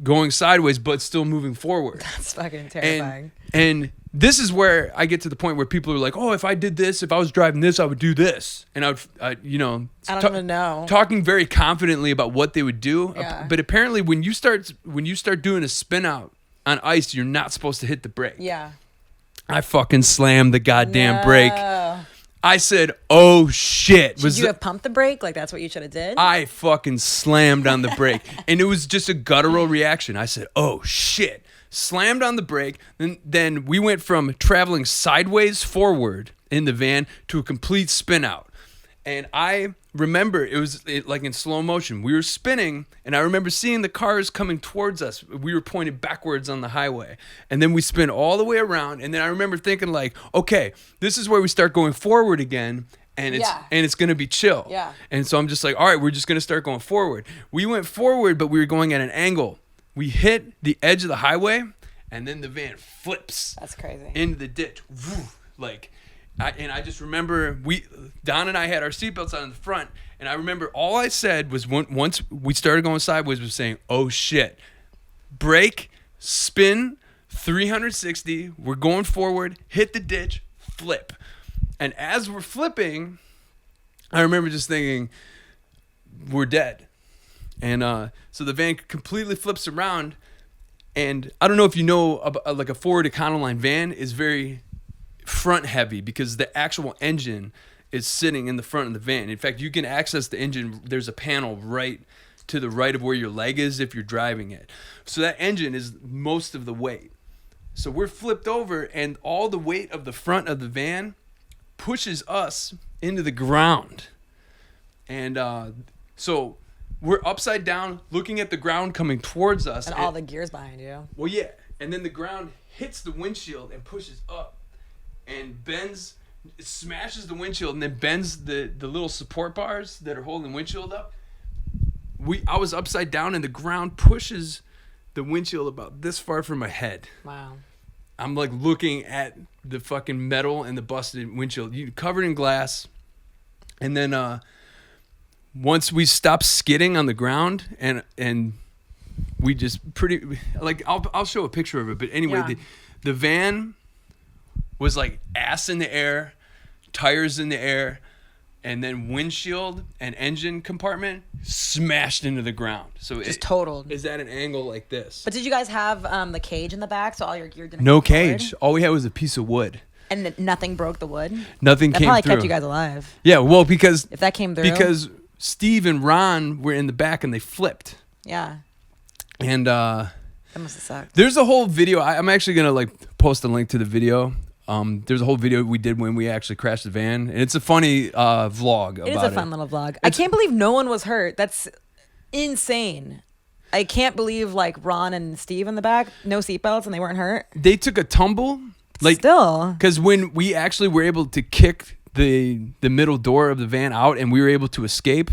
going sideways, but still moving forward. That's fucking terrifying. And this is where I get to the point where people are like, oh, if I did this, if I was driving this, I would do this. And I don't even know. Talking very confidently about what they would do. Yeah. But apparently when you start doing a spin out on ice, you're not supposed to hit the brake. Yeah. I fucking slammed the goddamn brake. I said, oh shit. Should you have pumped the brake? Like that's what you should have did? I fucking slammed on the brake. And it was just a guttural reaction. I said, oh shit. Slammed on the brake. Then we went from traveling sideways forward in the van to a complete spin out. And I remember it was like in slow motion. We were spinning, and I remember seeing the cars coming towards us. We were pointed backwards on the highway. And then we spin all the way around. And then I remember thinking like, okay, this is where we start going forward again. And it's going to be chill. Yeah. And so I'm just like, all right, we're just going to start going forward. We went forward, but we were going at an angle. We hit the edge of the highway, and then the van flips. That's crazy. Into the ditch. I just remember Don and I had our seatbelts on in the front, and I remember all I said was once we started going sideways was saying, oh shit, brake, spin, 360, we're going forward, hit the ditch, flip. And as we're flipping, I remember just thinking, we're dead. And so the van completely flips around, and I don't know if you know, like a Ford Econoline van is very... front heavy because the actual engine is sitting in the front of the van. In fact, you can access the engine. There's a panel right to the right of where your leg is if you're driving it. So that engine is most of the weight. So we're flipped over, and all the weight of the front of the van pushes us into the ground. And so we're upside down looking at the ground coming towards us. And all the gears behind you. Well, yeah. And then the ground hits the windshield and pushes up and bends, it smashes the windshield and then bends the little support bars that are holding the windshield up. I was upside down and the ground pushes the windshield about this far from my head. Wow. I'm like looking at the fucking metal and the busted windshield, covered in glass. And then once we stopped skidding on the ground and we just I'll show a picture of it. But anyway, the van was like ass in the air, tires in the air, and then windshield and engine compartment smashed into the ground. So just totaled. Is at an angle like this. But did you guys have the cage in the back so all your gear didn't No go forward? cage. All we had was a piece of wood. And nothing broke the wood? Nothing that came probably through. kept you guys alive. Yeah, well, because if that came through. Because Steve and Ron were in the back and they flipped. Yeah. And that must have sucked. There's a whole video. I'm actually gonna post a link to the video. There's a whole video we did when we actually crashed the van, and it's a funny vlog about it. It is a fun little vlog. I can't believe no one was hurt. That's insane. I can't believe Ron and Steve in the back, no seatbelts, and they weren't hurt. They took a tumble. Still. Because when we actually were able to kick the middle door of the van out and we were able to escape,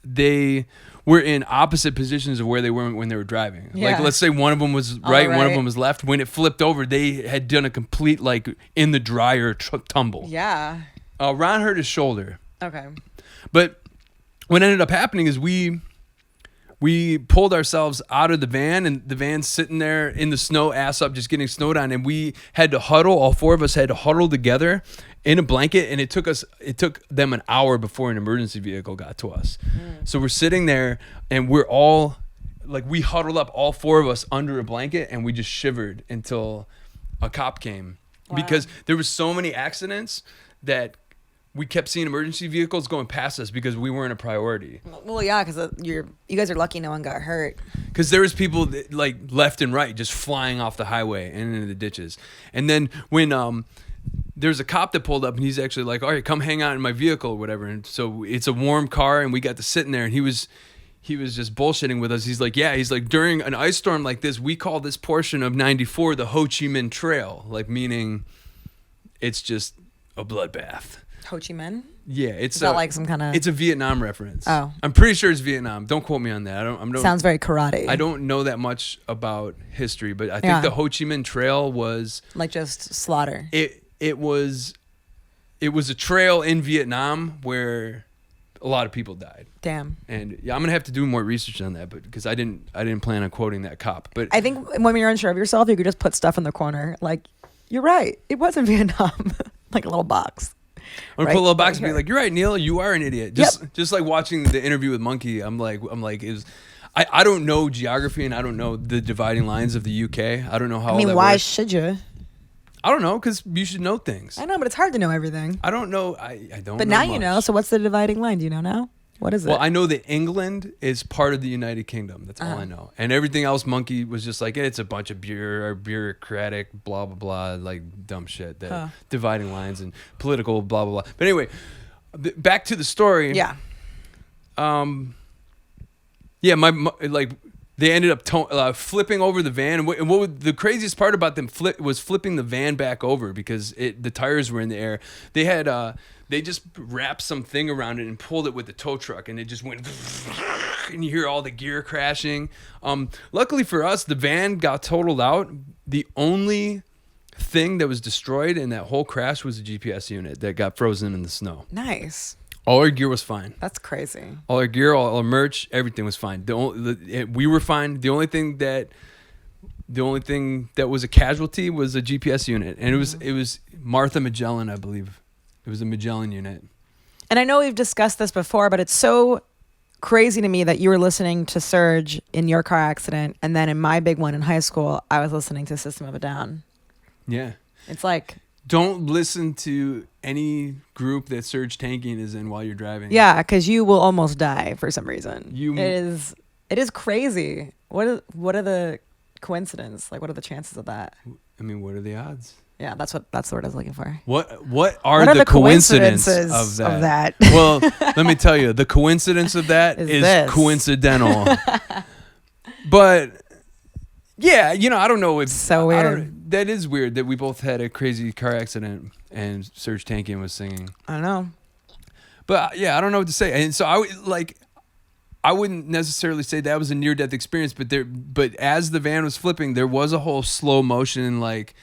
they were in opposite positions of where they were when they were driving. Yeah. Let's say one of them was right, one of them was left. When it flipped over, they had done a complete in the dryer tumble. Yeah. Ron hurt his shoulder. Okay. But what ended up happening is we pulled ourselves out of the van, and the van's sitting there in the snow, ass up, just getting snowed on, and we had to huddle. All four of us had to huddle together in a blanket, and it took them an hour before an emergency vehicle got to us. So we're sitting there, and we're all we huddled up, all four of us under a blanket, and we just shivered until a cop came. Wow. Because there was so many accidents that we kept seeing emergency vehicles going past us because we weren't a priority. Well, yeah, because you guys are lucky no one got hurt. Because there was people left and right just flying off the highway and into the ditches. And then when there's a cop that pulled up, and he's actually like, all right, come hang out in my vehicle or whatever. And so it's a warm car, and we got to sit in there, and he was just bullshitting with us. He's like, during an ice storm like this, we call this portion of 94 the Ho Chi Minh Trail, meaning it's just a bloodbath. Ho Chi Minh? Yeah, it's some kind of. It's a Vietnam reference. Oh, I'm pretty sure it's Vietnam. Don't quote me on that. Sounds very karate. I don't know that much about history, but I think the Ho Chi Minh Trail was just slaughter. It was a trail in Vietnam where a lot of people died. Damn. And I'm gonna have to do more research on that, but because I didn't plan on quoting that cop. But I think when you're unsure of yourself, you could just put stuff in the corner. You're right. It was in Vietnam. A little box. I'm gonna put a little box and be like, "You're right, Neil. You are an idiot." Just like watching the interview with Monkey, I'm like, I don't know geography and I don't know the dividing lines of the UK. I don't know how. Why should you? I don't know, because you should know things. I know, but it's hard to know everything. I don't know. I don't. But know now much. you know. So what's the dividing line? Do you know now? What is it? Well, I know that England is part of the United Kingdom. That's all I know. And everything else, Monkey was just like, it's a bunch of bureaucratic, blah, blah, blah, dumb shit. That dividing lines and political, blah, blah, blah. But anyway, back to the story. Yeah. They ended up flipping over the van. And what the craziest part about them was flipping the van back over because the tires were in the air. They had... They just wrapped some thing around it and pulled it with the tow truck, and it just went, and you hear all the gear crashing. Luckily for us, the van got totaled out. The only thing that was destroyed in that whole crash was the GPS unit that got frozen in the snow. Nice. All our gear was fine. That's crazy. All our gear, all our merch, everything was fine. We were fine. The only thing that was a casualty was a GPS unit, and it was Martha Magellan, I believe. It was a Magellan unit. And I know we've discussed this before, but it's so crazy to me that you were listening to Surge in your car accident, and then in my big one in high school, I was listening to System of a Down. Yeah. It's like Don't listen to any group that Surge Tanking is in while you're driving. Yeah, because you will almost die for some reason. It is crazy. What are the coincidence? Like, what are the chances of that? I mean, what are the odds? Yeah, that's the word I was looking for. What are the coincidences of that? Well, let me tell you, the coincidence of that is coincidental. But yeah, I don't know if so weird. That is weird that we both had a crazy car accident and Serge Tankian was singing. I don't know. But yeah, I don't know what to say. And so I wouldn't necessarily say that was a near death experience, but as the van was flipping, there was a whole slow motion, like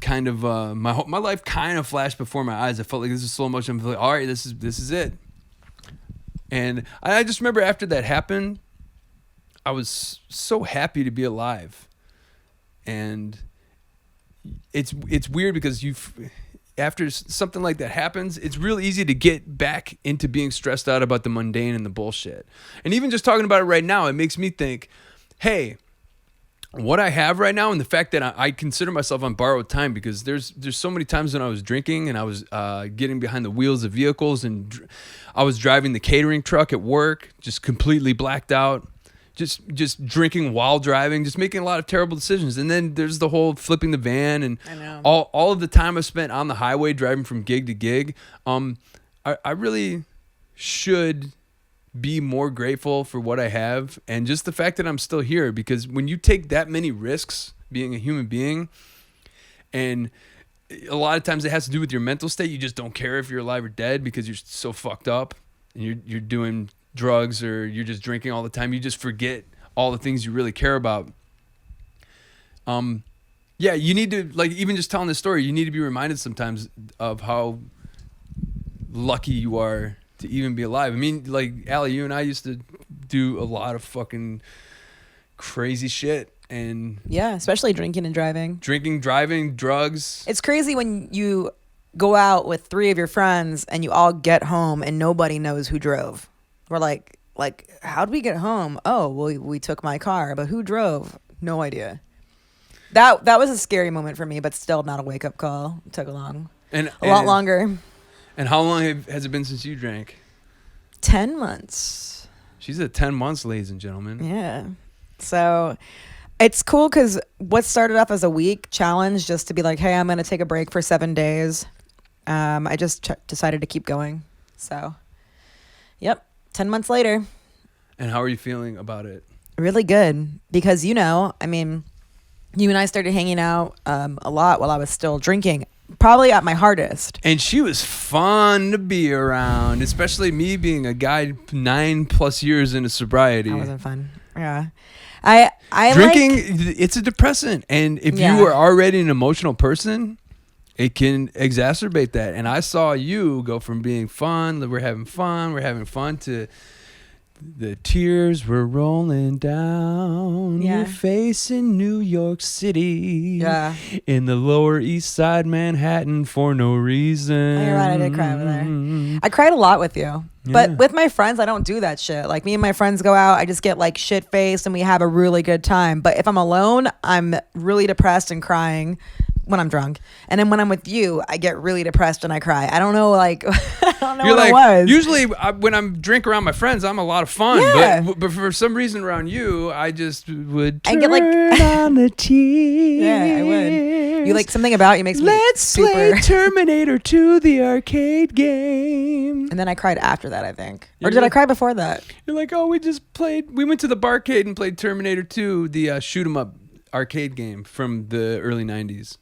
kind of my life kind of flashed before my eyes. I felt like this is slow motion. I felt like, all right, this is it. And I just remember after that happened, I was so happy to be alive. And it's weird because after something like that happens, it's real easy to get back into being stressed out about the mundane and the bullshit. And even just talking about it right now, it makes me think, hey, what I have right now and the fact that I consider myself on borrowed time, because there's so many times when I was drinking and I was getting behind the wheels of vehicles and I was driving the catering truck at work, just completely blacked out. Just drinking while driving, just making a lot of terrible decisions. And then there's the whole flipping the van and all of the time I spent on the highway driving from gig to gig. I really should be more grateful for what I have and just the fact that I'm still here, because when you take that many risks being a human being, and a lot of times it has to do with your mental state, you just don't care if you're alive or dead because you're so fucked up and you're doing drugs or you're just drinking all the time. You just forget all the things you really care about. Yeah, you need to, like, even just telling this story, you need to be reminded sometimes of how lucky you are to even be alive. I mean, like, Allie, you and I used to do a lot of fucking crazy shit. And yeah, especially drinking and driving. Drinking, driving, drugs. It's crazy when you go out with 3 of your friends and you all get home and nobody knows who drove. We're like, how'd we get home? Oh, well, we took my car, but who drove? No idea. That was a scary moment for me, but still not a wake up call. It took a lot longer. And how long has it been since you drank? 10 months. She's at 10 months, ladies and gentlemen. Yeah. So it's cool because what started off as a week challenge, just to be like, hey, I'm going to take a break for 7 days. I just decided to keep going. So, yep. 10 months later. And how are you feeling about it? Really good. Because, I mean, you and I started hanging out a lot while I was still drinking, probably at my hardest. And she was fun to be around, especially me being a guy 9+ years into sobriety. That wasn't fun. Yeah. I drinking, it's a depressant. And if you are already an emotional person, it can exacerbate that. And I saw you go from being fun, we're having fun, to the tears were rolling down your face in New York City. Yeah. In the Lower East Side, Manhattan, for no reason. Oh, you're right, I did cry over there. I cried a lot with you. Yeah. But with my friends, I don't do that shit. Like, me and my friends go out, I just get like shit-faced and we have a really good time. But if I'm alone, I'm really depressed and crying when I'm drunk. And then when I'm with you, I get really depressed and I cry. I don't know, like, I don't know what it was. Usually when I'm drink around my friends, I'm a lot of fun. Yeah. But for some reason around you, I just would turn on the TV. Yeah, I would. You, like, something about you makes me Let's play Terminator 2, the arcade game. And then I cried after that, I think. Or did I cry before that? You're like, oh, we went to the barcade and played Terminator 2, the shoot 'em up arcade game from the early 90s.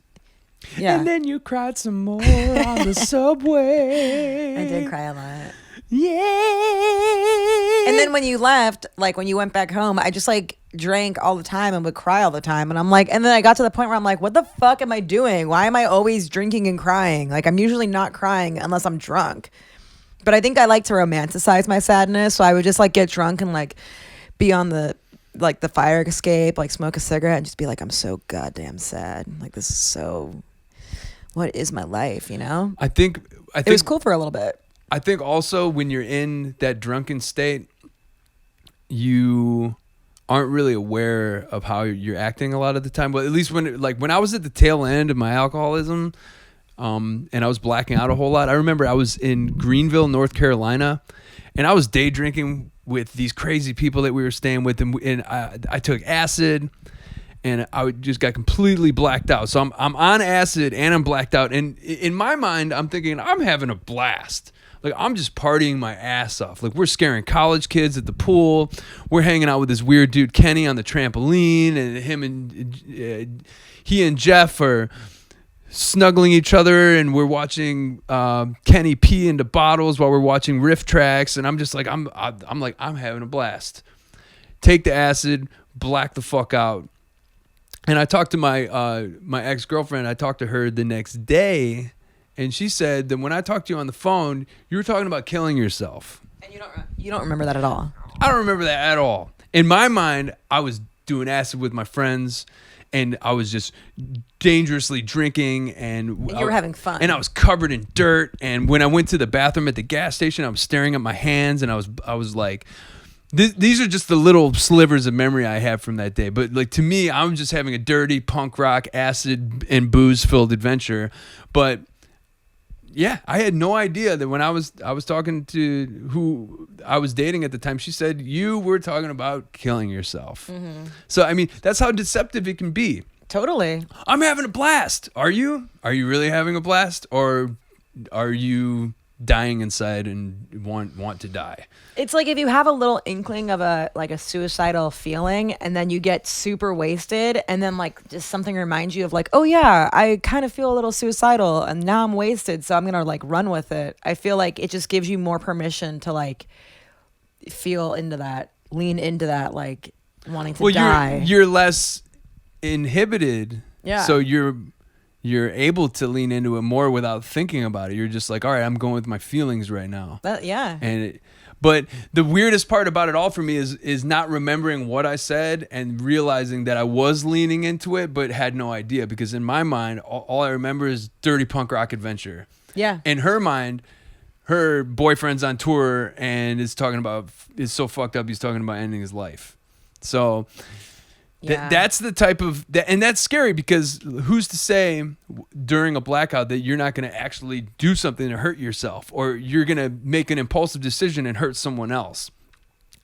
Yeah. And then you cried some more on the subway. I did cry a lot. Yeah. And then when you left, like when you went back home, I just like drank all the time and would cry all the time. And I'm like, and then I got to the point where I'm like, what the fuck am I doing? Why am I always drinking and crying? Like, I'm usually not crying unless I'm drunk. But I think I like to romanticize my sadness. So I would just like get drunk and like be on the fire escape, like smoke a cigarette and just be like, I'm so goddamn sad. Like, this is so, what is my life, I think it was cool for a little bit. I think also when you're in that drunken state, you aren't really aware of how you're acting a lot of the time. But at least when I was at the tail end of my alcoholism, and I was blacking out a whole lot. I remember I was in Greenville, North Carolina, and I was day drinking with these crazy people that we were staying with, and I took acid, and I just got completely blacked out. So I'm on acid and I'm blacked out, and in my mind I'm thinking I'm having a blast. Like, I'm just partying my ass off. Like, we're scaring college kids at the pool. We're hanging out with this weird dude Kenny on the trampoline, and he and Jeff are snuggling each other, and we're watching Kenny pee into bottles while we're watching riff tracks. And I'm just like, I'm having a blast. Take the acid, black the fuck out. And I talked to my ex-girlfriend. I talked to her the next day. And she said that when I talked to you on the phone, you were talking about killing yourself. And you don't remember that at all? I don't remember that at all. In my mind, I was doing acid with my friends, and I was just dangerously drinking, and you were having fun. And I was covered in dirt. And when I went to the bathroom at the gas station, I was staring at my hands, and I was like, these are just the little slivers of memory I have from that day. But like, to me, I'm just having a dirty punk rock, acid and booze filled adventure. But yeah, I had no idea that when I was talking to who I was dating at the time, she said you were talking about killing yourself. Mm-hmm. So, I mean, that's how deceptive it can be. Totally. I'm having a blast. Are you? Are you really having a blast? Or are you dying inside and want to die? It's like if you have a little inkling of a suicidal feeling, and then you get super wasted, and then like just something reminds you of like, oh yeah, I kind of feel a little suicidal, and now I'm wasted, so I'm gonna like run with it. I feel like it just gives you more permission to like feel into that, lean into that, like wanting to die. You're less inhibited. Yeah. So you're able to lean into it more without thinking about it. You're just like, all right, I'm going with my feelings right now. Yeah. But the weirdest part about it all for me is not remembering what I said and realizing that I was leaning into it, but had no idea, because in my mind, all I remember is dirty punk rock adventure. Yeah. In her mind, her boyfriend's on tour and is so fucked up, he's talking about ending his life. So that's the type of, and that's scary, because who's to say during a blackout that you're not going to actually do something to hurt yourself, or you're going to make an impulsive decision and hurt someone else.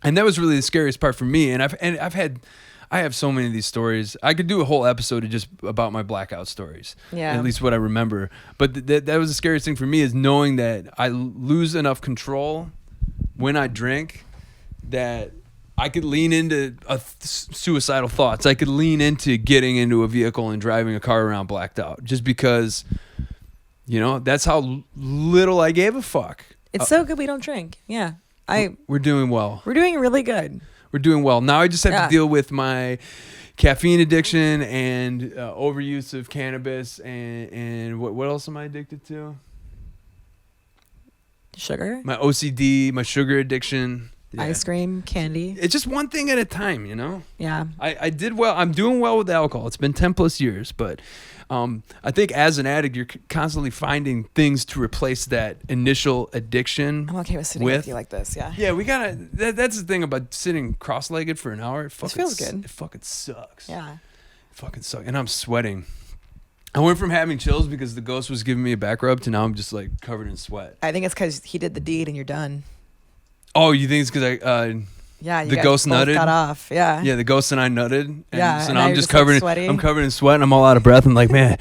And that was really the scariest part for me. And I have so many of these stories. I could do a whole episode just about my blackout stories. Yeah. At least what I remember. But that was the scariest thing for me, is knowing that I lose enough control when I drink that I could lean into suicidal thoughts. I could lean into getting into a vehicle and driving a car around blacked out, just because, that's how little I gave a fuck. It's so good we don't drink. Yeah. We're doing well. We're doing really good. We're doing well. Now I just have to deal with my caffeine addiction and overuse of cannabis and what else am I addicted to? Sugar. My OCD, my sugar addiction. Yeah. Ice cream, candy. It's just one thing at a time, Yeah. I did well. I'm doing well with alcohol. It's been 10 plus years, but I think as an addict, you're constantly finding things to replace that initial addiction. I'm okay with sitting with you like this. Yeah. Yeah, we gotta. That's the thing about sitting cross-legged for an hour. It feels good. It fucking sucks. Yeah. It fucking sucks, and I'm sweating. I went from having chills because the ghost was giving me a back rub to now I'm just like covered in sweat. I think it's because he did the deed and you're done. Oh, you think it's because the ghost nutted? Got off. Yeah. Yeah, the ghost and I nutted. And so now I'm just covered. Sweaty. I'm covered in sweat and I'm all out of breath. I'm like, man,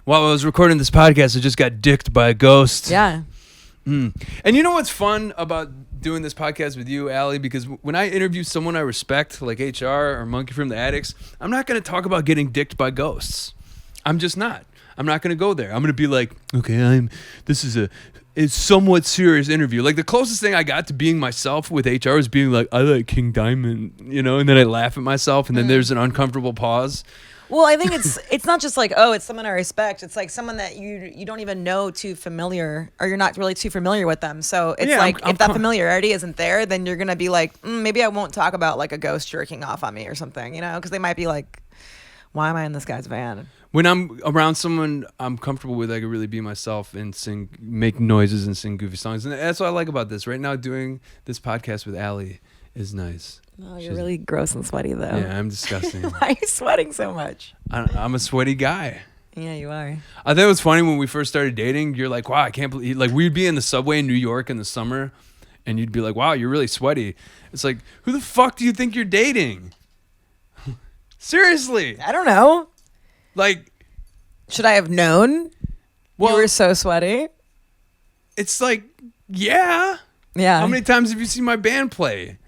while I was recording this podcast, I just got dicked by a ghost. Yeah. And you know what's fun about doing this podcast with you, Allie? Because when I interview someone I respect, like HR or Monkey from the Addicts, I'm not going to talk about getting dicked by ghosts. I'm just not. I'm not going to go there. I'm going to be like, okay, this is it's somewhat serious interview. Like the closest thing I got to being myself with HR was being like, I like King Diamond, and then I laugh at myself, and then there's an uncomfortable pause. Well, I think it's not just like, oh, it's someone I respect. It's like someone that you don't even know too familiar, or you're not really too familiar with them. So it's if that familiarity isn't there, then you're gonna be like, maybe I won't talk about like a ghost jerking off on me or something, because they might be like, why am I in this guy's van? When I'm around someone I'm comfortable with, I can really be myself and make noises and sing goofy songs. And that's what I like about this. Right now, doing this podcast with Allie is nice. Oh, you're really gross and sweaty, though. Yeah, I'm disgusting. Why are you sweating so much? I'm a sweaty guy. Yeah, you are. I think it was funny when we first started dating. You're like, wow, I can't believe. Like, we'd be in the subway in New York in the summer, and you'd be like, wow, you're really sweaty. It's like, who the fuck do you think you're dating? Seriously. I don't know. Like, should I have known you were so sweaty? It's like, yeah. Yeah. How many times have you seen my band play?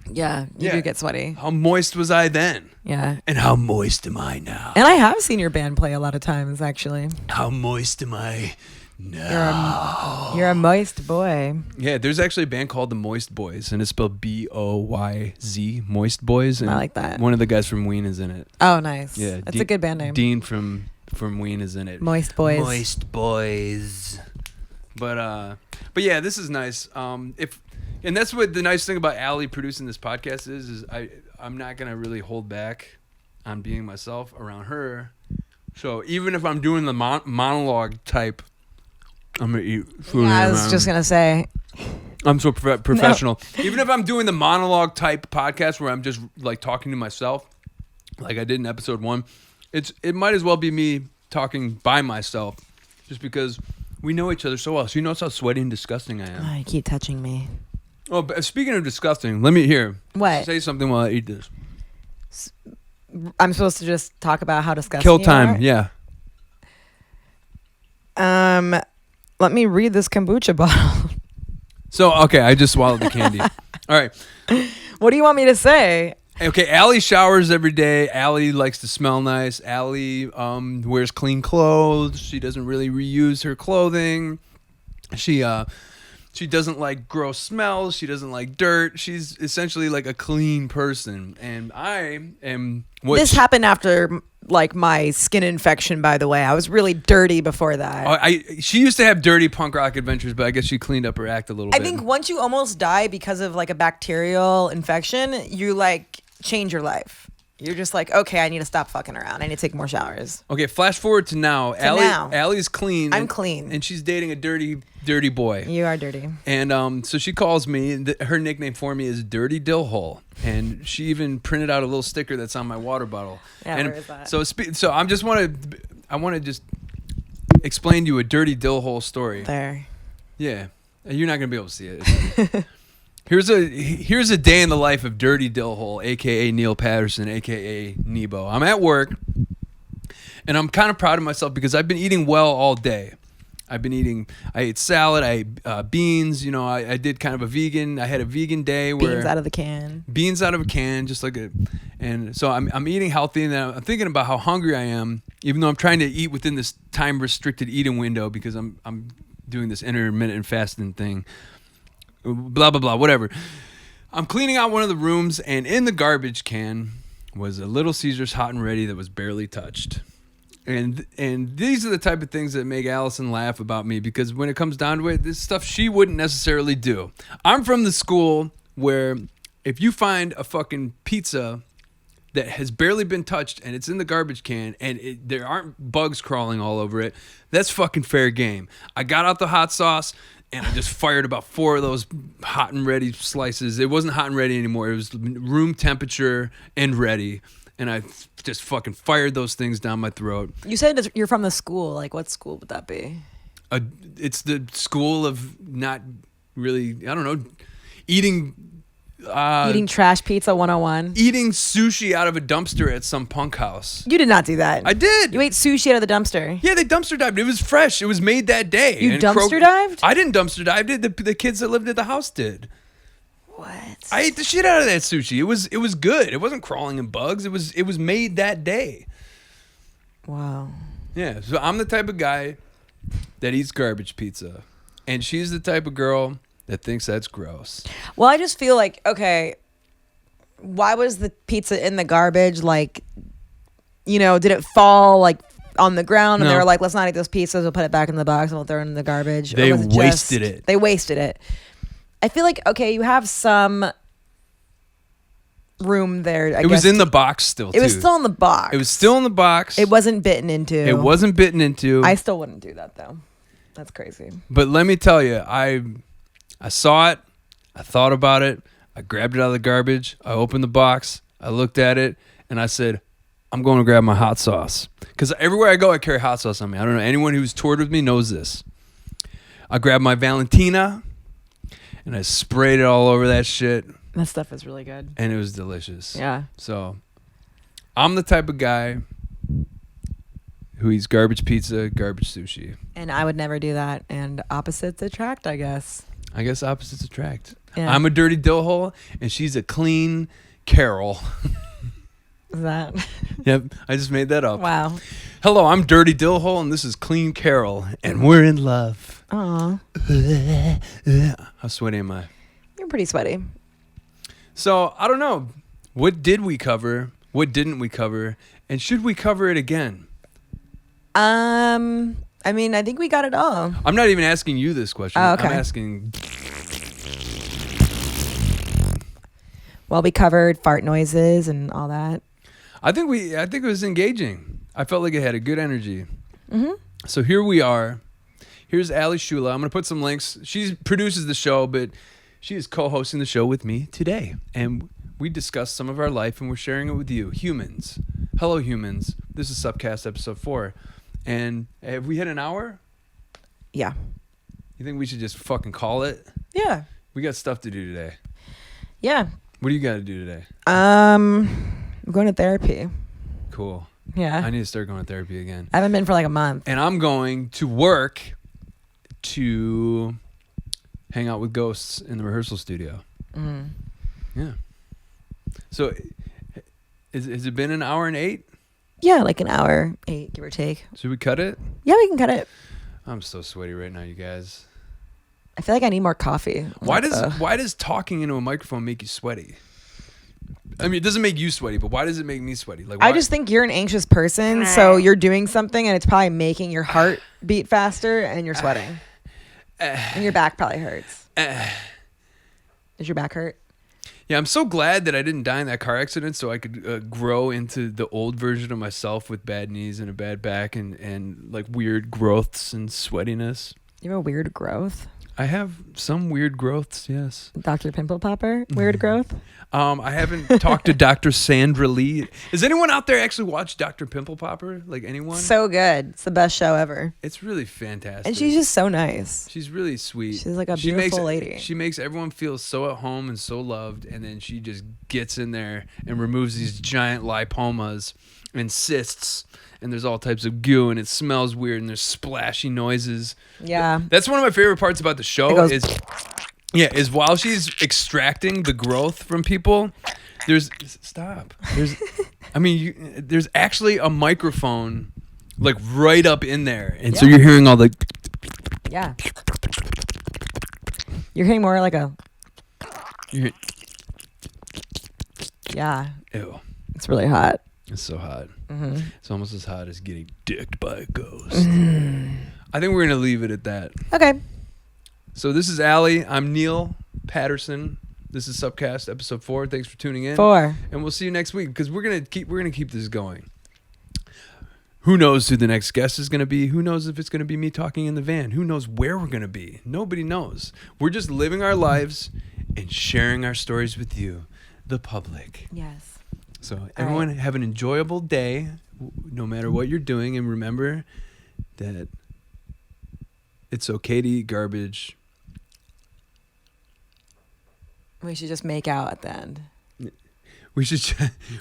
Yeah, you do get sweaty. How moist was I then? Yeah. And how moist am I now? And I have seen your band play a lot of times, actually. How moist am I now? You're a moist boy. Yeah, there's actually a band called the Moist Boys, and it's spelled B-O-Y-Z, Moist Boys. And I like that. One of the guys from Ween is in it. Oh, nice. Yeah, That's a good band name. Dean from Ween is in it. Moist Boys. Moist Boys. But yeah, this is nice. And that's what the nice thing about Allie producing this podcast is I'm not gonna really hold back on being myself around her. So even if I'm doing the monologue type, I'm gonna eat food. Yeah, I was just gonna say. I'm so professional. No. Even if I'm doing the monologue type podcast where I'm just like talking to myself, like I did in episode 1, it might as well be me talking by myself, just because we know each other so well. So you notice how sweaty and disgusting I am. Oh, you keep touching me. Oh, but speaking of disgusting, let me hear. What? Say something while I eat this. I'm supposed to just talk about how disgusting Kill you time, are? yeah. Let me read this kombucha bottle. So, okay, I just swallowed the candy. All right. What do you want me to say? Okay, Allie showers every day. Allie likes to smell nice. Allie wears clean clothes. She doesn't really reuse her clothing. She doesn't like gross smells. She doesn't like dirt. She's essentially like a clean person. And I am... This happened after like my skin infection, by the way. I was really dirty before that. She used to have dirty punk rock adventures, but I guess she cleaned up her act a little bit. I think once you almost die because of like a bacterial infection, you like change your life. You're just like, okay, I need to stop fucking around. I need to take more showers. Okay, flash forward to now. Allie's clean. I'm clean. And she's dating a dirty boy. You are dirty. And so she calls me. Her nickname for me is Dirty Dillhole. And she even printed out a little sticker that's on my water bottle. Yeah, and where is that? So I want to just explain to you a Dirty Dillhole story. There. Yeah. You're not going to be able to see it. Here's a day in the life of Dirty Dillhole, a.k.a. Neil Patterson, a.k.a. Nebo. I'm at work, and I'm kind of proud of myself because I've been eating well all day. I ate salad, I ate beans, I did kind of a vegan. I had a vegan day where... Beans out of the can. Beans out of a can, just like a... And so I'm eating healthy, and then I'm thinking about how hungry I am, even though I'm trying to eat within this time-restricted eating window because I'm doing this intermittent fasting thing. Blah, blah, blah, whatever. I'm cleaning out one of the rooms, and in the garbage can was a Little Caesars Hot and Ready that was barely touched. And these are the type of things that make Allison laugh about me, because when it comes down to it, this stuff she wouldn't necessarily do. I'm from the school where if you find a fucking pizza that has barely been touched and it's in the garbage can and there aren't bugs crawling all over it, that's fucking fair game. I got out the hot sauce, and I just fired about 4 of those hot and ready slices. It wasn't hot and ready anymore. It was room temperature and ready. And I just fucking fired those things down my throat. You said you're from the school. Like, what school would that be? It's the school of not really, I don't know, eating trash pizza 101. Eating sushi out of a dumpster at some punk house. You did not do that. I did. You ate sushi out of the dumpster. Yeah, they dumpster dived. It was fresh. It was made that day. You dumpster dived? I didn't dumpster dive. The kids that lived at the house did. What? I ate the shit out of that sushi. It was good. It wasn't crawling in bugs. It was made that day. Wow. Yeah. So I'm the type of guy that eats garbage pizza, and she's the type of girl that thinks that's gross. Well, I just feel like, okay, why was the pizza in the garbage? Like, did it fall like on the ground and they were like, let's not eat those pizzas, we'll put it back in the box and we'll throw it in the garbage? They wasted it. They wasted it. I feel like, okay, you have some room there. It was in the box still, too. It was still in the box. It was still in the box. It wasn't bitten into. I still wouldn't do that, though. That's crazy. But let me tell you, I saw it. I thought about it. I grabbed it out of the garbage. I opened the box. I looked at it, and I said, I'm going to grab my hot sauce. Because everywhere I go, I carry hot sauce on me. I don't know. Anyone who's toured with me knows this. I grabbed my Valentina, and I sprayed it all over that shit. That stuff is really good. And it was delicious. Yeah. So, I'm the type of guy who eats garbage pizza, garbage sushi. And I would never do that. And opposites attract, I guess. I guess opposites attract. Yeah. I'm a dirty dill hole, and she's a clean Carol. Is that? Yep, I just made that up. Wow. Hello, I'm Dirty Dill Hole, and this is Clean Carol, and we're in love. Aw. How sweaty am I? You're pretty sweaty. So, I don't know. What did we cover? What didn't we cover? And should we cover it again? I mean, I think we got it all. I'm not even asking you this question. Oh, okay. I'm asking... Well, we covered fart noises and all that. I think it was engaging. I felt like it had a good energy. Mm-hmm. So here we are. Here's Allie Sciulla. I'm going to put some links. She produces the show, but she is co-hosting the show with me today. And we discussed some of our life, and we're sharing it with you, humans. Hello, humans. This is SUPcast episode 4. And have we hit an hour? Yeah. You think we should just fucking call it? Yeah. We got stuff to do today. Yeah. What do you got to do today? I'm going to therapy. Cool. Yeah. I need to start going to therapy again. I haven't been for like a month. And I'm going to work to hang out with ghosts in the rehearsal studio. Mm. Yeah. So, has it been an hour and 8? Yeah, like an hour, 8, give or take. Should we cut it? Yeah, we can cut it. I'm so sweaty right now, you guys. I feel like I need more coffee. Why does talking into a microphone make you sweaty? I mean, it doesn't make you sweaty, but why does it make me sweaty? Like, why? I just think you're an anxious person, so you're doing something and it's probably making your heart beat faster and you're sweating. And your back probably hurts. Does your back hurt? Yeah, I'm so glad that I didn't die in that car accident so I could grow into the old version of myself with bad knees and a bad back and like weird growths and sweatiness. You have a weird growth? I have some weird growths, yes. Dr. Pimple Popper, weird growth? I haven't talked to Dr. Sandra Lee. Does anyone out there actually watch Dr. Pimple Popper? Like anyone? So good. It's the best show ever. It's really fantastic. And she's just so nice. She's really sweet. She's like a beautiful lady. She makes everyone feel so at home and so loved, and then she just gets in there and removes these giant lipomas and cysts, and there's all types of goo, and it smells weird, and there's splashy noises. Yeah. That's one of my favorite parts about the show is while she's extracting the growth from people, there's actually a microphone like right up in there. And so you're hearing all the Yeah. You're hearing more like a Yeah. Ew. It's really hot. It's so hot. Mm-hmm. It's almost as hot as getting dicked by a ghost. I think we're going to leave it at that. Okay. So this is Allie. I'm Neil Patterson. This is SUPcast episode 4. Thanks for tuning in. 4. And we'll see you next week because we're gonna keep this going. Who knows who the next guest is gonna be? Who knows if it's gonna be me talking in the van? Who knows where we're gonna be? Nobody knows. We're just living our lives and sharing our stories with you, the public. Yes. So everyone have an enjoyable day, no matter what you're doing, and remember that it's okay to eat garbage. We should just make out at the end. We should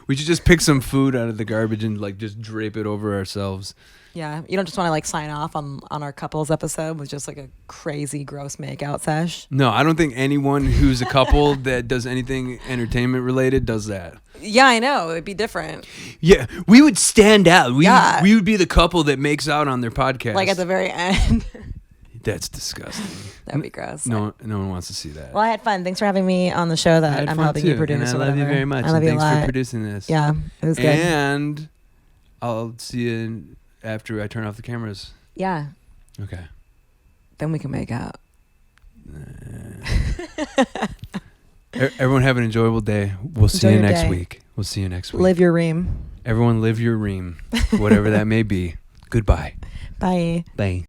just pick some food out of the garbage and like just drape it over ourselves. Yeah, you don't just want to like sign off on our couples episode with just like a crazy gross makeout sesh. No, I don't think anyone who's a couple that does anything entertainment related does that. Yeah, I know. It'd be different. Yeah, we would stand out. We would be the couple that makes out on their podcast. Like at the very end. That's disgusting. That'd be gross. No one wants to see that. Well, I had fun. Thanks for having me on the show that I'm helping you produce. And I love you very much. I love you a lot. Thanks for producing this. Yeah, it was good. And I'll see you after I turn off the cameras. Yeah. Okay. Then we can make out. Everyone have an enjoyable day. We'll see you next week. We'll see you next week. Live your ream. Everyone live your ream, whatever that may be. Goodbye. Bye. Bye.